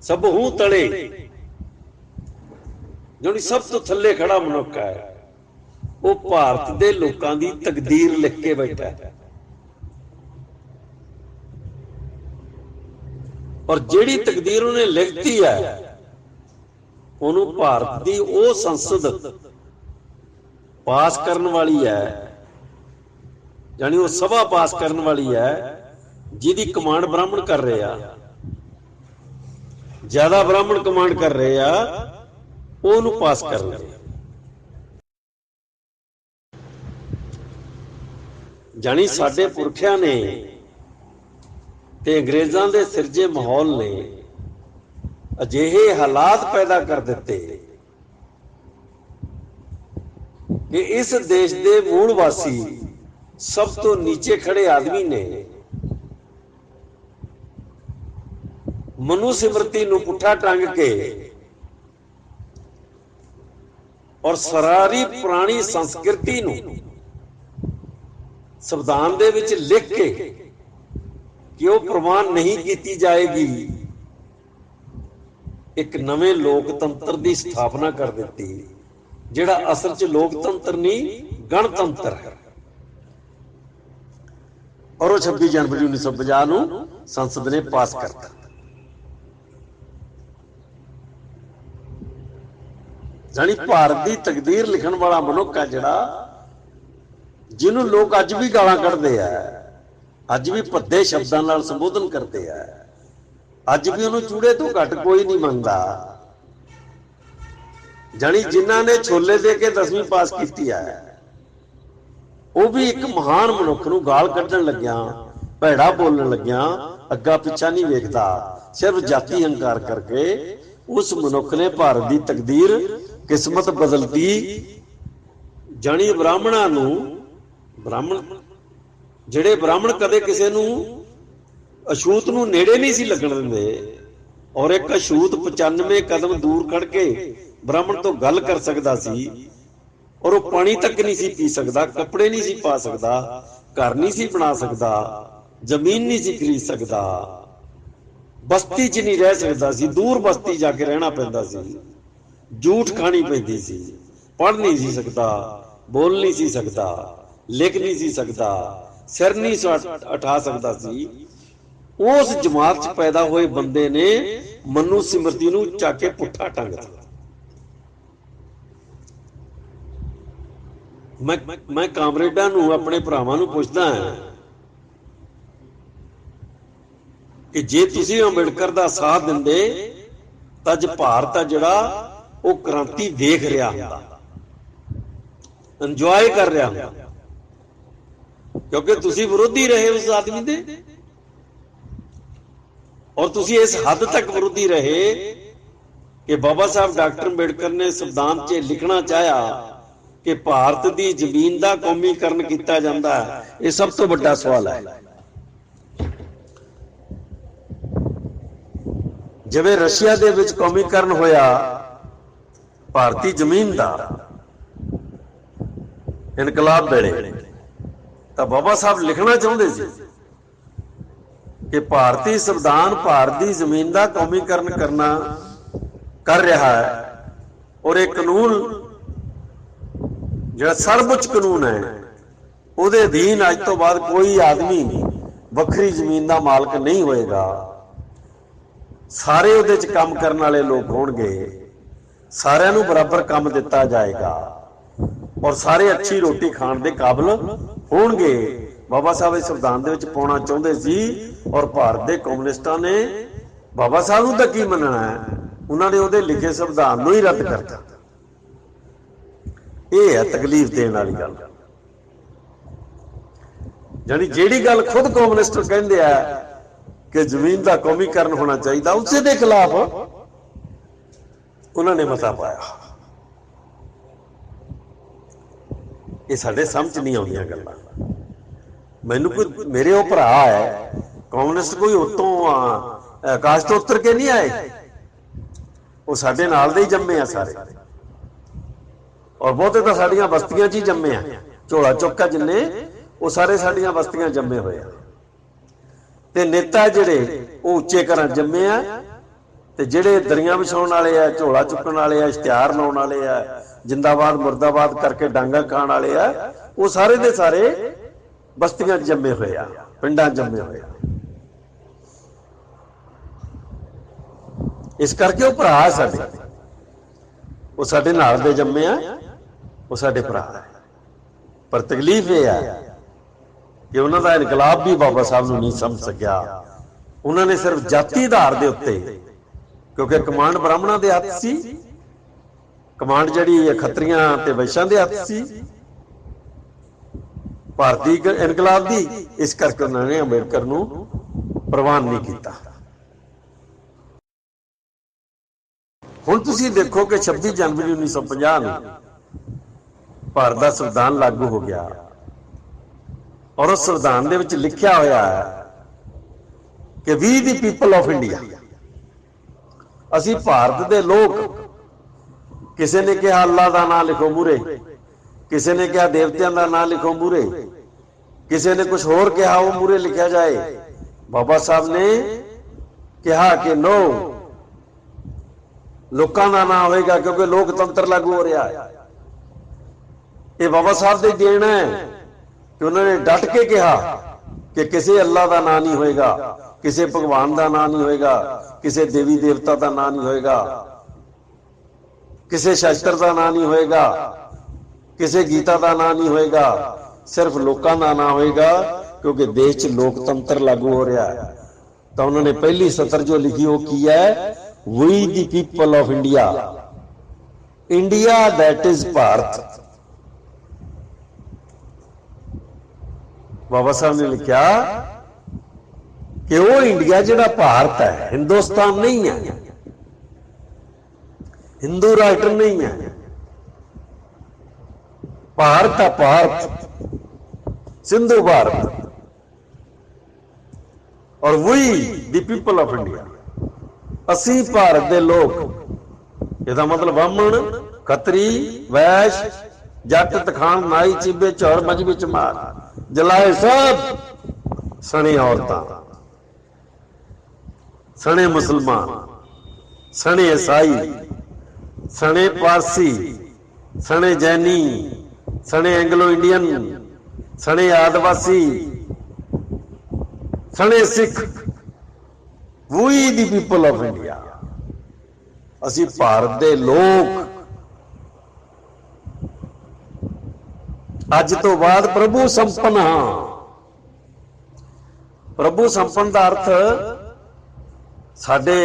सब हूं तले, जो सब तो थले खड़ा मनुख है, वो भारत दे लोकां दी तकदीर लिख के बैठा है। और जिहड़ी तकदीर उन्हें लिखती है उन्होंने भारत की वो संसद पास करने वाली है, यानी वो सभा पास करने वाली है जिहदी कमांड ब्राह्मण कर रहे हैं, ज्यादा ब्राह्मण कमांड कर रहे हैं, वो पास कर रहे हैं। जानी साडे पुरखियां ने ते अंग्रेजां दे सिरजे माहौल ने अजिहे हालात पैदा कर दिते कि इस देश दे मूल वासी सब तो नीचे खड़े आदमी ने मनुस्मृति नूं पुठा टंग के और सारी पुरानी संस्कृति नूं संविधान दे विच लिख के कि वो प्रवान नहीं की जाएगी, एक नवे लोकतंत्र की स्थापना कर दी, जिहड़ा असल च लोकतंत्र नहीं गणतंत्र है। और वो 26 जनवरी 1950 संसद ने पास करता। जानी भारत की तकदीर लिखण वाला मनुख है जिहड़ा, जिन्हों लोग अज भी गालां कढ़दे आ, अज भी भद्दे शब्दां नाल संबोधन करते हैं, अज भी उन्होंने चूड़े तो घट कोई नहीं मनता। जानी जिन्हां ने छोले दे के 10वीं पास की है, वो भी एक महान मनुख नूं गाल कढ़न लग्या, भैड़ा बोलण लग्या अग्गा पिछा नहीं वेखदा, सिर्फ जाति हंकार करके उस मनुख ने भारत की तकदीर किस्मत बदलती। जानी ब्राह्मणां नूं, ब्राह्मण जिहड़े ब्राह्मण कदे किसी नूं अछूत नूं नेड़े नहीं सी लगण दिंदे, और एक अछूत 95 कदम दूर खड़ के ब्राह्मण तो गल कर सकदा सी, और वो पानी तक नहीं सी पी सकदा, कपड़े नहीं सी पा सकदा, घर नहीं सी बना सकदा, जमीन नहीं सी खरीद सकदा, बस्ती च नहीं रह सकदा सी, दूर बस्ती जाके रहना पैंदा सी, झूठ खानी पैंदी सी, पढ़ नहीं सी सकदा, बोल नहीं सी सकदा, लिख नहीं सी सकदा, सिर नहीं उठा सकदा सी। उस जमात च पैदा होए बंदे ने मनुस्मृति नूं चक के पुट्ठा टंग दिता। मैं कामरेडां नूं, अपने भरावां नूं पुछदा हां कि जे तुसीं अंबेडकर दा साथ दिंदे तां अज भारत आ जिहड़ा वो क्रांति देख रहा हुंदा, इंजॉय कर रहा हुंदा, क्योंकि तुसी विरोधी रहे उस आदमी दे, और तुसी इस हद तक विरोधी रहे कि बाबा साहब डॉक्टर अंबेडकर ने संविधान च लिखना चाहया कि भारत की जमीन का कौमीकरण किया जाता है। यह सब तो बड़ा सवाल है। जिवें रशिया दे विच कौमीकरण होया भारतीय जमीन का इनकलाब वेले, तो बाबा साहब लिखना चाहते थे कि भारतीय संविधान भारत की जमीन का कौमीकरण करना कर रहा है, और एक कानून जो सर्वोच्च कानून है उसके अधीन अज तो बाद कोई आदमी वखरी जमीन का मालक नहीं होएगा, सारे उहदे च काम करने वाले लोग होणगे, सारिਆਂ ਨੂੰ बराबर काम दिता जाएगा, और सारे अच्छी रोटी खाण दे काबिल होणगे। बाबा साहब इस संविधान दे विच पाउणा चाहुंदे सी, और भारत दे कम्युनिस्टां ने बाबा साहब नूं तां की मनना है, उन्होंने उहदे लिखे संविधान नूं ही रद्द करता। यह है तकलीफ देण वाली गल। यानी जिहड़ी गल खुद कम्युनिस्ट कहंदे आ कि जमीन का कौमीकरण होना चाहिए, उसे दे खिलाफ उन्होंने मता पाया। ये साडे समझ नहीं आउंदियां गल्लां। ਮੈਨੂੰ ਕੋਈ ਮੇਰੇ ਉਹ ਭਰਾ ਹੈ ਕਮਿਊਨਿਸਟ ਕੋਈ ਉਤੋਂ ਆਕਾਸ਼ ਤੋਂ ਉਤਰ ਕੇ ਨਹੀਂ ਆਏ, ਉਹ ਸਾਡੇ ਨਾਲ ਦੇ ਹੀ ਜੰਮੇ ਆ ਸਾਰੇ, ਔਰ ਬਹੁਤੇ ਤਾਂ ਸਾਡੀਆਂ ਬਸਤੀਆਂ 'ਚ ਹੀ ਜੰਮੇ ਆ। ਝੋਲਾ ਚੁੱਕਾ ਜਿੰਨੇ ਉਹ ਸਾਰੇ ਸਾਡੀਆਂ ਬਸਤੀਆਂ ਜੰਮੇ ਹੋਏ ਆ। ਤੇ ਨੇਤਾ ਜਿਹੜੇ ਉਹ ਉੱਚੇ ਘਰਾਂ ਜੰਮੇ ਆ, ਤੇ ਜਿਹੜੇ ਦਰੀਆਂ ਵਿਛਾਉਣ ਵਾਲੇ ਆ, ਝੋਲਾ ਚੁੱਕਣ ਵਾਲੇ ਆ, ਇਸ਼ਤਿਹਾਰ ਲਾਉਣ ਵਾਲੇ ਆ, ਜਿੰਦਾਬਾਦ ਮੁਰਦਾਬਾਦ ਕਰਕੇ ਡਾਂਗਾ ਖਾਣ ਵਾਲੇ ਆ, ਉਹ ਸਾਰੇ ਦੇ ਸਾਰੇ ਬਸਤੀਆਂ 'ਚ ਜੰਮੇ ਹੋਏ ਆ, ਪਿੰਡਾਂ 'ਚ ਜੰਮੇ ਹੋਏ ਆ। ਇਸ ਕਰਕੇ ਉਹ ਭਰਾ ਹੈ ਸਾਡੇ, ਉਹ ਸਾਡੇ ਨਾਲ ਦੇ ਜੰਮੇ ਆ, ਉਹ ਸਾਡੇ ਭਰਾ ਹੈ। ਪਰ ਤਕਲੀਫ ਇਹ ਹੈ ਕਿ ਉਹਨਾਂ ਦਾ ਇਨਕਲਾਬ ਵੀ ਬਾਬਾ ਸਾਹਿਬ ਨੂੰ ਨਹੀਂ ਸਮਝ ਸਕਿਆ। ਉਹਨਾਂ ਨੇ ਸਿਰਫ ਜਾਤੀ ਆਧਾਰ ਦੇ ਉੱਤੇ, ਕਿਉਂਕਿ ਕਮਾਂਡ ਬ੍ਰਾਹਮਣਾਂ ਦੇ ਹੱਥ ਸੀ, ਕਮਾਂਡ ਜਿਹੜੀ ਖੱਤਰੀਆਂ ਤੇ ਵੈਸ਼ਾਂ ਦੇ ਹੱਥ ਸੀ ਭਾਰਤੀ ਇਨਕਲਾਬ ਦੀ, ਇਸ ਕਰਕੇ ਉਹਨਾਂ ਨੇ ਅੰਬੇਡਕਰ ਨੂੰ ਪ੍ਰਵਾਨ ਨਹੀਂ ਕੀਤਾ। ਹੁਣ ਤੁਸੀਂ ਦੇਖੋ ਕਿ 26 ਜਨਵਰੀ 1950 ਨੂੰ ਭਾਰਤ ਦਾ ਸੰਵਿਧਾਨ ਲਾਗੂ ਹੋ ਗਿਆ, ਔਰ ਉਸ ਸੰਵਿਧਾਨ ਦੇ ਵਿੱਚ ਲਿਖਿਆ ਹੋਇਆ ਹੈ ਕਿ ਵੀ ਦੀ ਪੀਪਲ ਆਫ ਇੰਡੀਆ, ਅਸੀਂ ਭਾਰਤ ਦੇ ਲੋਕ। ਕਿਸੇ ਨੇ ਕਿਹਾ ਅੱਲਾ ਦਾ ਨਾਂ ਲਿਖੋ ਮੂਹਰੇ, ਕਿਸੇ ਨੇ ਕਿਹਾ ਦੇਵਤਿਆਂ ਦਾ ਨਾਂ ਲਿਖੋ ਮੂਹਰੇ, ਕਿਸੇ ਨੇ ਕੁਝ ਹੋਰ ਕਿਹਾ ਉਹ ਮੂਹਰੇ ਲਿਖਿਆ ਜਾਏ। ਬਾਬਾ ਸਾਹਿਬ ਨੇ ਕਿਹਾ ਕਿ ਨੋ, ਲੋਕਾਂ ਦਾ ਨਾਂ ਹੋਏਗਾ, ਕਿਉਂਕਿ ਲੋਕਤੰਤਰ ਲਾਗੂ ਹੋ ਰਿਹਾ ਹੈ। ਇਹ ਬਾਬਾ ਸਾਹਿਬ ਦੀ ਦੇਣ ਹੈ ਕਿ ਉਹਨਾਂ ਨੇ ਡਟ ਕੇ ਕਿਹਾ ਕਿ ਕਿਸੇ ਅੱਲਾ ਦਾ ਨਾਂ ਨਹੀਂ ਹੋਏਗਾ, ਕਿਸੇ ਭਗਵਾਨ ਦਾ ਨਾਂ ਨਹੀਂ ਹੋਏਗਾ, ਕਿਸੇ ਦੇਵੀ ਦੇਵਤਾ ਦਾ ਨਾਂ ਨਹੀਂ ਹੋਏਗਾ, ਕਿਸੇ ਸ਼ਸਤਰ ਦਾ ਨਾਂ ਨਹੀਂ ਹੋਏਗਾ, ਕਿਸੇ ਗੀਤਾ ਦਾ ਨਾਂ ਨਹੀਂ ਹੋਏਗਾ, ਸਿਰਫ ਲੋਕਾਂ ਦਾ ਨਾਂ ਹੋਏਗਾ, ਕਿਉਂਕਿ ਦੇਸ਼ 'ਚ ਲੋਕਤੰਤਰ ਲਾਗੂ ਹੋ ਰਿਹਾ ਹੈ। ਤਾਂ ਉਹਨਾਂ ਨੇ ਪਹਿਲੀ ਸਤਰ ਜੋ ਲਿਖੀ ਉਹ ਕੀ ਹੈ? We the people of India, India that is Bharat. Baba Saheb ਨੇ ਲਿਖਿਆ ਕਿ ਉਹ ਇੰਡੀਆ ਜਿਹੜਾ ਭਾਰਤ ਹੈ, ਹਿੰਦੁਸਤਾਨ ਨਹੀਂ ਹੈ, ਹਿੰਦੂ ਰਾਸ਼ਟਰ ਨਹੀਂ ਹੈ, ਭਾਰਤ ਹੈ, ਭਾਰਤ, ਸਿੰਧੂ ਭਾਰਤ। ਔਰ ਵੀ ਦੀ ਪੀਪਲ ਆਫ ਇੰਡੀਆ, ਅਸੀਂ ਭਾਰਤ ਦੇ ਲੋਕ। ਇਹਦਾ ਮਤਲਬ ਬਾਹਮਣ, ਖੱਤਰੀ, ਵੈਸ਼, ਜੱਟ, ਤਖਾਣ, ਨਾਈ, ਚੀਬੇ, ਝੌਰ, ਮਜਬੀ, ਚਮਾਰ, ਜਲਾਏ ਸਭ, ਸਣੇ ਔਰਤਾਂ, ਸਣੇ ਮੁਸਲਮਾਨ, ਸਣੇ ਈਸਾਈ, ਸਣੇ ਪਾਰਸੀ, ਸਣੇ ਜੈਨੀ, ਸਣੇ ਐਂਗਲੋ ਇੰਡੀਅਨ, ਸਣੇ ਆदिवासी, ਸਣੇ ਸਿੱਖ। ਵੀ ਦੀ ਪੀਪਲ ਆਫ ਇੰਡੀਆ, ਅਸੀਂ ਭਾਰਤ ਦੇ ਲੋਕ। ਅੱਜ ਤੋਂ ਬਾਅਦ ਪ੍ਰਭੂ ਸੰਪੰਨ ਹਾਂ। ਪ੍ਰਭੂ ਸੰਪੰਨ ਦਾ ਅਰਥ ਸਾਡੇ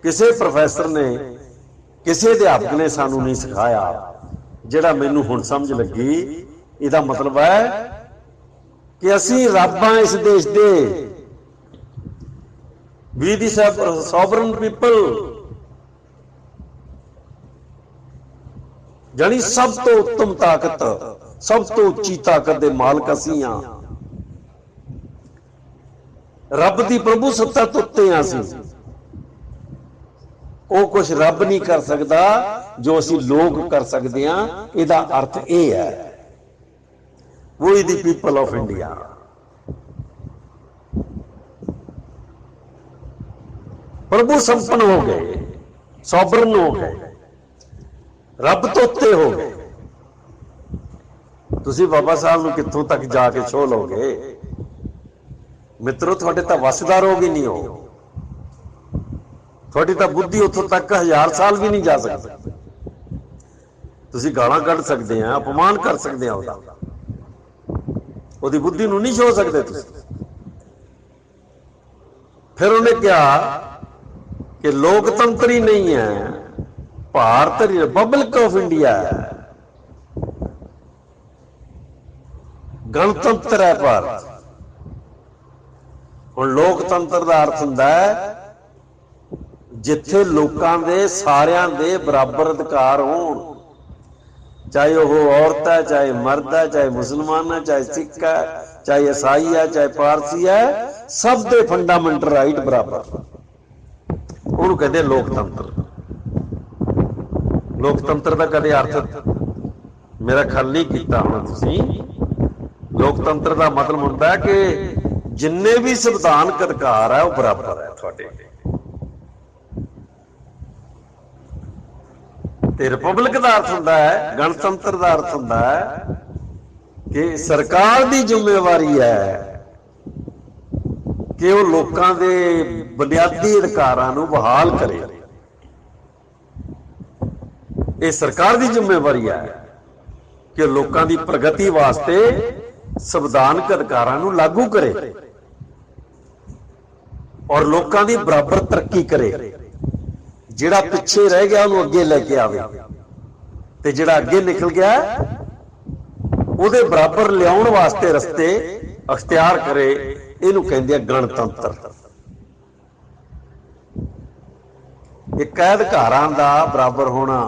ਕਿਸੇ ਪ੍ਰੋਫੈਸਰ ਨੇ, ਕਿਸੇ ਅਧਿਆਪਕ ਨੇ ਸਾਨੂੰ ਨਹੀਂ ਸਿਖਾਇਆ। ਜਿਹੜਾ ਮੈਨੂੰ ਹੁਣ ਸਮਝ ਲੱਗੀ, ਇਹਦਾ ਮਤਲਬ ਹੈ ਕਿ ਅਸੀਂ ਰੱਬ ਹਾਂ ਇਸ ਦੇਸ਼ ਦੇ। ਵੀ ਦੀ ਸੋਵਰਨ ਪੀਪਲ, ਜਾਨੀ ਸਭ ਤੋਂ ਉੱਤਮ ਤਾਕਤ, ਸਭ ਤੋਂ ਉੱਚੀ ਤਾਕਤ ਦੇ ਮਾਲਕ ਅਸੀਂ ਹਾਂ। ਰੱਬ ਦੀ ਪ੍ਰਭੂ ਸੱਤਾ ਤੋਂ ਉੱਤੇ ਹਾਂ ਅਸੀਂ। ਉਹ ਕੁਝ ਰੱਬ ਨਹੀਂ ਕਰ ਸਕਦਾ ਜੋ ਅਸੀਂ ਲੋਕ ਕਰ ਸਕਦੇ ਹਾਂ। ਇਹਦਾ ਅਰਥ ਇਹ ਹੈ, we the people of India. ਪ੍ਰਭੂ ਸੰਪੰਨ ਹੋ ਗਏ, ਸੋਵਰਨ ਹੋ ਗਏ, ਰੱਬ ਤੋਂ ਉੱਤੇ ਹੋ ਗਏ। ਤੁਸੀਂ ਬਾਬਾ ਸਾਹਿਬ ਨੂੰ ਕਿੱਥੋਂ ਤੱਕ ਜਾ ਕੇ ਛੋਹ ਲਓਗੇ ਮਿੱਤਰੋ? ਤੁਹਾਡੇ ਤਾਂ ਵਸਦਾ ਰੋਗ ਹੀ ਨਹੀਂ ਹੋ। ਤੁਹਾਡੀ ਤਾਂ ਬੁੱਧੀ ਉੱਥੋਂ ਤੱਕ 1000 ਸਾਲ ਵੀ ਨਹੀਂ ਜਾ ਸਕਦੀ। ਤੁਸੀਂ ਗਾਲਾਂ ਕੱਢ ਸਕਦੇ ਆ, ਅਪਮਾਨ ਕਰ ਸਕਦੇ ਆ ਉਹਦਾ, ਉਹਦੀ ਬੁੱਧੀ ਨੂੰ ਨਹੀਂ ਛੋਹ ਸਕਦੇ ਤੁਸੀਂ। ਫਿਰ ਉਹਨੇ ਕਿਹਾ ਕਿ ਲੋਕਤੰਤਰ ਹੀ ਨਹੀਂ ਹੈ, ਭਾਰਤ ਰਿਪਬਲਿਕ ਆਫ ਇੰਡੀਆ ਹੈ, ਗਣਤੰਤਰ ਹੈ ਭਾਰਤ। ਹੁਣ ਲੋਕਤੰਤਰ ਦਾ ਅਰਥ ਹੁੰਦਾ ਹੈ ਜਿੱਥੇ ਲੋਕਾਂ ਦੇ ਸਾਰਿਆਂ ਦੇ ਬਰਾਬਰ ਅਧਿਕਾਰ ਹੋਣ, ਚਾਹੇ ਉਹ ਔਰਤ ਹੈ, ਚਾਹੇ ਮਰਦ ਹੈ, ਚਾਹੇ ਮੁਸਲਮਾਨ ਹੈ, ਚਾਹੇ ਸਿੱਖ ਹੈ, ਚਾਹੇ ਈਸਾਈ ਹੈ, ਚਾਹੇ ਪਾਰਸੀ ਹੈ, ਸਭ ਦੇ ਫੰਡਾਮੈਂਟਲ ਰਾਈਟ ਬਰਾਬਰ। ਉਹਨੂੰ ਕਹਿੰਦੇ ਲੋਕਤੰਤਰ। ਲੋਕਤੰਤਰ ਦਾ ਕਦੇ ਅਰਥ ਮੇਰਾ ਖਿਆਲ ਨਹੀਂ ਕੀਤਾ ਹੋਣਾ ਤੁਸੀਂ। ਲੋਕਤੰਤਰ ਦਾ ਮਤਲਬ ਹੁੰਦਾ ਹੈ ਕਿ ਜਿੰਨੇ ਵੀ ਸੰਵਿਧਾਨਕ ਅਧਿਕਾਰ ਹੈ ਉਹ ਬਰਾਬਰ ਹੈ ਤੁਹਾਡੇ। ਤੇ ਰਿਪਬਲਿਕ ਦਾ ਅਰਥ ਹੁੰਦਾ ਹੈ, ਗਣਤੰਤਰ ਦਾ ਅਰਥ ਹੁੰਦਾ ਹੈ ਕਿ ਸਰਕਾਰ ਦੀ ਜ਼ਿੰਮੇਵਾਰੀ ਹੈ ਕਿ ਉਹ ਲੋਕਾਂ ਦੇ ਬੁਨਿਆਦੀ ਅਧਿਕਾਰਾਂ ਨੂੰ ਬਹਾਲ ਕਰੇ। ਇਹ ਸਰਕਾਰ ਦੀ ਜ਼ਿੰਮੇਵਾਰੀ ਹੈ ਕਿ ਲੋਕਾਂ ਦੀ ਪ੍ਰਗਤੀ ਵਾਸਤੇ ਸੰਵਿਧਾਨਕ ਅਧਿਕਾਰਾਂ ਨੂੰ ਲਾਗੂ ਕਰੇ ਔਰ ਲੋਕਾਂ ਦੀ ਬਰਾਬਰ ਤਰੱਕੀ ਕਰੇ। ਜਿਹੜਾ ਪਿੱਛੇ ਰਹਿ ਗਿਆ ਉਹਨੂੰ ਅੱਗੇ ਲੈ ਕੇ ਆਵੇ ਤੇ ਜਿਹੜਾ ਅੱਗੇ ਨਿਕਲ ਗਿਆ ਉਹਦੇ ਬਰਾਬਰ ਲਿਆਉਣ ਵਾਸਤੇ ਰਸਤੇ ਅਖਤਿਆਰ ਕਰੇ। ਇਹਨੂੰ ਕਹਿੰਦੇ ਆ ਗਣਤੰਤਰ। ਇੱਕ ਅਧਿਕਾਰਾਂ ਦਾ ਬਰਾਬਰ ਹੋਣਾ,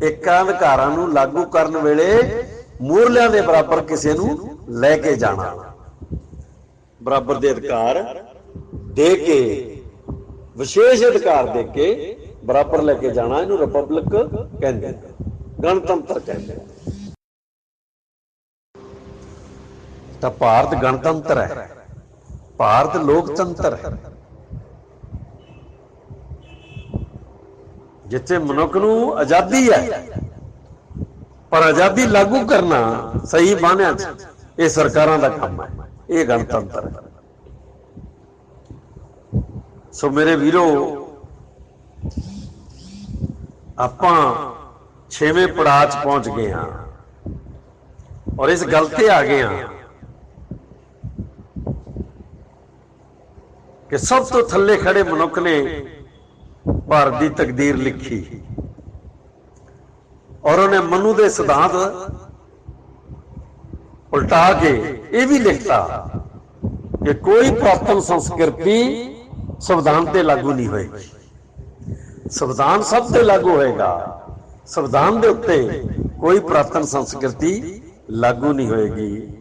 ਇੱਕ ਅਧਿਕਾਰਾਂ ਨੂੰ ਲਾਗੂ ਕਰਨ ਵੇਲੇ ਮੂਰਲਿਆਂ ਦੇ ਬਰਾਬਰ ਕਿਸੇ ਨੂੰ ਲੈ ਕੇ ਜਾਣਾ, ਬਰਾਬਰ ਦੇ ਅਧਿਕਾਰ ਦੇ ਕੇ, ਵਿਸ਼ੇਸ਼ ਅਧਿਕਾਰ ਦੇ ਕੇ ਬਰਾਬਰ ਲੈ ਕੇ ਜਾਣਾ, ਇਹਨੂੰ ਰਿਪਬਲਿਕ ਕਹਿੰਦੇ, ਗਣਤੰਤਰ ਕਹਿੰਦੇ। ਤਾਂ ਭਾਰਤ ਗਣਤੰਤਰ ਹੈ, ਭਾਰਤ ਲੋਕਤੰਤਰ ਹੈ, ਜਿੱਥੇ ਮਨੁੱਖ ਨੂੰ ਆਜ਼ਾਦੀ ਹੈ, ਪਰ ਆਜ਼ਾਦੀ ਲਾਗੂ ਕਰਨਾ ਸਹੀ ਮਾਅਨਿਆਂ 'ਚ ਇਹ ਸਰਕਾਰਾਂ ਦਾ ਕੰਮ ਹੈ। ਇਹ ਗਣਤੰਤਰ ਹੈ। ਸੋ ਮੇਰੇ ਵੀਰੋ, ਆਪਾਂ 6ਵੇਂ ਪੜਾਅ 'ਚ ਪਹੁੰਚ ਗਏ ਹਾਂ ਔਰ ਇਸ ਗੱਲ ਤੇ ਆ ਗਏ ਹਾਂ ਕਿ ਸਭ ਤੋਂ ਥੱਲੇ ਖੜੇ ਮਨੁੱਖ ਨੇ ਭਾਰਤ ਦੀ ਤਕਦੀਰ ਲਿਖੀ ਔਰ ਉਹਨੇ ਮਨੂ ਦੇ ਸਿਧਾਂਤ ਉਲਟਾ ਕੇ ਇਹ ਵੀ ਲਿਖਤਾ ਕਿ ਕੋਈ ਪੁਰਾਤਨ ਸੰਸਕ੍ਰਿਤੀ ਸੰਵਿਧਾਨ ਤੇ ਲਾਗੂ ਨਹੀਂ ਹੋਏਗੀ। ਸੰਵਿਧਾਨ ਸਭ ਤੇ ਲਾਗੂ ਹੋਏਗਾ, ਸੰਵਿਧਾਨ ਦੇ ਉੱਤੇ ਕੋਈ ਪੁਰਾਤਨ ਸੰਸਕ੍ਰਿਤੀ ਲਾਗੂ ਨਹੀਂ ਹੋਏਗੀ।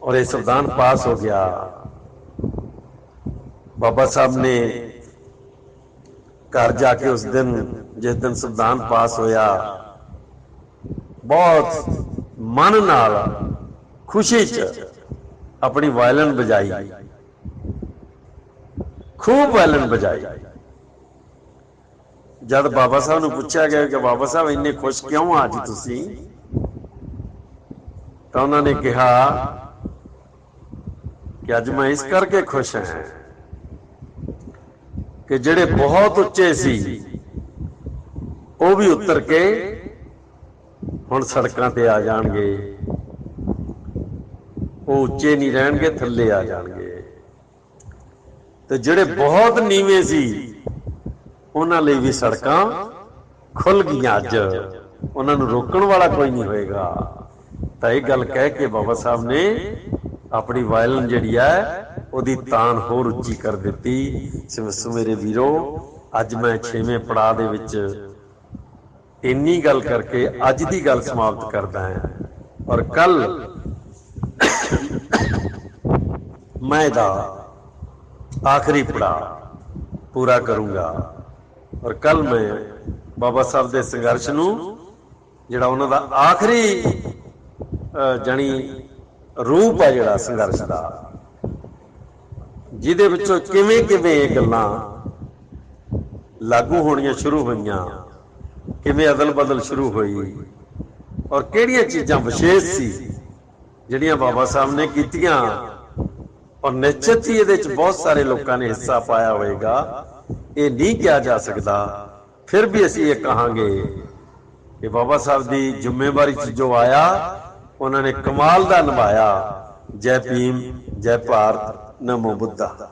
ਔਰ ਇਹ ਸੰਵਿਧਾਨ ਪਾਸ ਹੋ ਗਿਆ। ਬਾਬਾ ਸਾਹਿਬ ਨੇ ਘਰ ਜਾ ਕੇ ਉਸ ਦਿਨ, ਜਿਸ ਦਿਨ ਸੰਵਿਧਾਨ ਪਾਸ ਹੋਇਆ, ਬਹੁਤ ਮਨ ਨਾਲ ਖੁਸ਼ੀ 'ਚ ਆਪਣੀ ਵਾਇਲਨ ਵਜਾਈ, ਖੂਬ ਵਾਇਲਨ ਵਜਾਈ। ਜਦ ਬਾਬਾ ਸਾਹਿਬ ਨੂੰ ਪੁੱਛਿਆ ਗਿਆ ਕਿ ਬਾਬਾ ਸਾਹਿਬ ਇੰਨੇ ਖੁਸ਼ ਕਿਉਂ ਆ ਅੱਜ ਤੁਸੀਂ, ਤਾਂ ਉਹਨਾਂ ਨੇ ਕਿਹਾ ਕਿ ਅੱਜ ਮੈਂ ਇਸ ਕਰਕੇ ਖੁਸ਼ ਹਾਂ ਕਿ ਜਿਹੜੇ ਬਹੁਤ ਉੱਚੇ ਸੀ ਉਹ ਵੀ ਉਤਰ ਕੇ ਹੁਣ ਸੜਕਾਂ ਤੇ ਆ ਜਾਣਗੇ। ਉਹ ਉੱਚੇ ਨਹੀਂ ਰਹਿਣਗੇ, ਥੱਲੇ ਆ ਜਾਣਗੇ। ਤੇ ਜਿਹੜੇ ਬਹੁਤ ਨੀਵੇਂ ਸੀ ਉਹਨਾਂ ਲਈ ਵੀ ਸੜਕਾਂ ਖੁੱਲ ਗਈਆਂ। ਅੱਜ ਉਹਨਾਂ ਨੂੰ ਰੋਕਣ ਵਾਲਾ ਕੋਈ ਨਹੀਂ ਹੋਏਗਾ। ਤਾਂ ਇਹ ਗੱਲ ਕਹਿ ਕੇ ਬਾਬਾ ਸਾਹਿਬ ਨੇ ਆਪਣੀ ਵਾਇਲਨ ਜਿਹੜੀ ਹੈ ਉਹਦੀ ਤਾਨ ਹੋਰ ਉੱਚੀ ਕਰ ਦਿੱਤੀ। ਸੋ ਮੇਰੇ ਵੀਰੋ, ਅੱਜ ਮੈਂ 6ਵੇਂ ਪੜਾਅ ਦੇ ਵਿੱਚ ਇੰਨੀ ਗੱਲ ਕਰਕੇ ਅੱਜ ਦੀ ਗੱਲ ਸਮਾਪਤ ਕਰਦਾ ਹਾਂ ਔਰ ਕੱਲ ਮੈਂ ਇਹਦਾ ਆਖਰੀ ਪੜਾਅ ਪੂਰਾ ਕਰੂੰਗਾ। ਔਰ ਕੱਲ ਮੈਂ ਬਾਬਾ ਸਾਹਿਬ ਦੇ ਸੰਘਰਸ਼ ਨੂੰ, ਜਿਹੜਾ ਉਹਨਾਂ ਦਾ ਆਖਰੀ ਜਾਣੀ ਰੂਪ ਹੈ ਜਿਹੜਾ ਸੰਘਰਸ਼ ਦਾ, ਜਿਹਦੇ ਵਿੱਚੋਂ ਕਿਵੇਂ ਕਿਵੇਂ ਇਹ ਗੱਲਾਂ ਲਾਗੂ ਹੋਣੀਆਂ ਸ਼ੁਰੂ ਹੋਈਆਂ, ਕਿਵੇਂ ਅਦਲ ਬਦਲ ਸ਼ੁਰੂ ਹੋਈ ਔਰ ਕਿਹੜੀਆਂ ਚੀਜ਼ਾਂ ਵਿਸ਼ੇਸ਼ ਸੀ ਜਿਹੜੀਆਂ ਬਾਬਾ ਸਾਹਿਬ ਨੇ ਕੀਤੀਆਂ। ਔਰ ਨਿਸ਼ਚਿਤ ਹੀ ਇਹਦੇ 'ਚ ਬਹੁਤ ਸਾਰੇ ਲੋਕਾਂ ਨੇ ਹਿੱਸਾ ਪਾਇਆ ਹੋਏਗਾ, ਇਹ ਨਹੀਂ ਕਿਹਾ ਜਾ ਸਕਦਾ। ਫਿਰ ਵੀ ਅਸੀਂ ਇਹ ਕਹਾਂਗੇ ਕਿ ਬਾਬਾ ਸਾਹਿਬ ਦੀ ਜ਼ਿੰਮੇਵਾਰੀ 'ਚ ਜੋ ਆਇਆ ਉਹਨਾਂ ਨੇ ਕਮਾਲ ਦਾ ਨਿਭਾਇਆ। ਜੈ ਭੀਮ, ਜੈ ਭਾਰਤ, ਨਮੋ ਬੁੱਧਾ।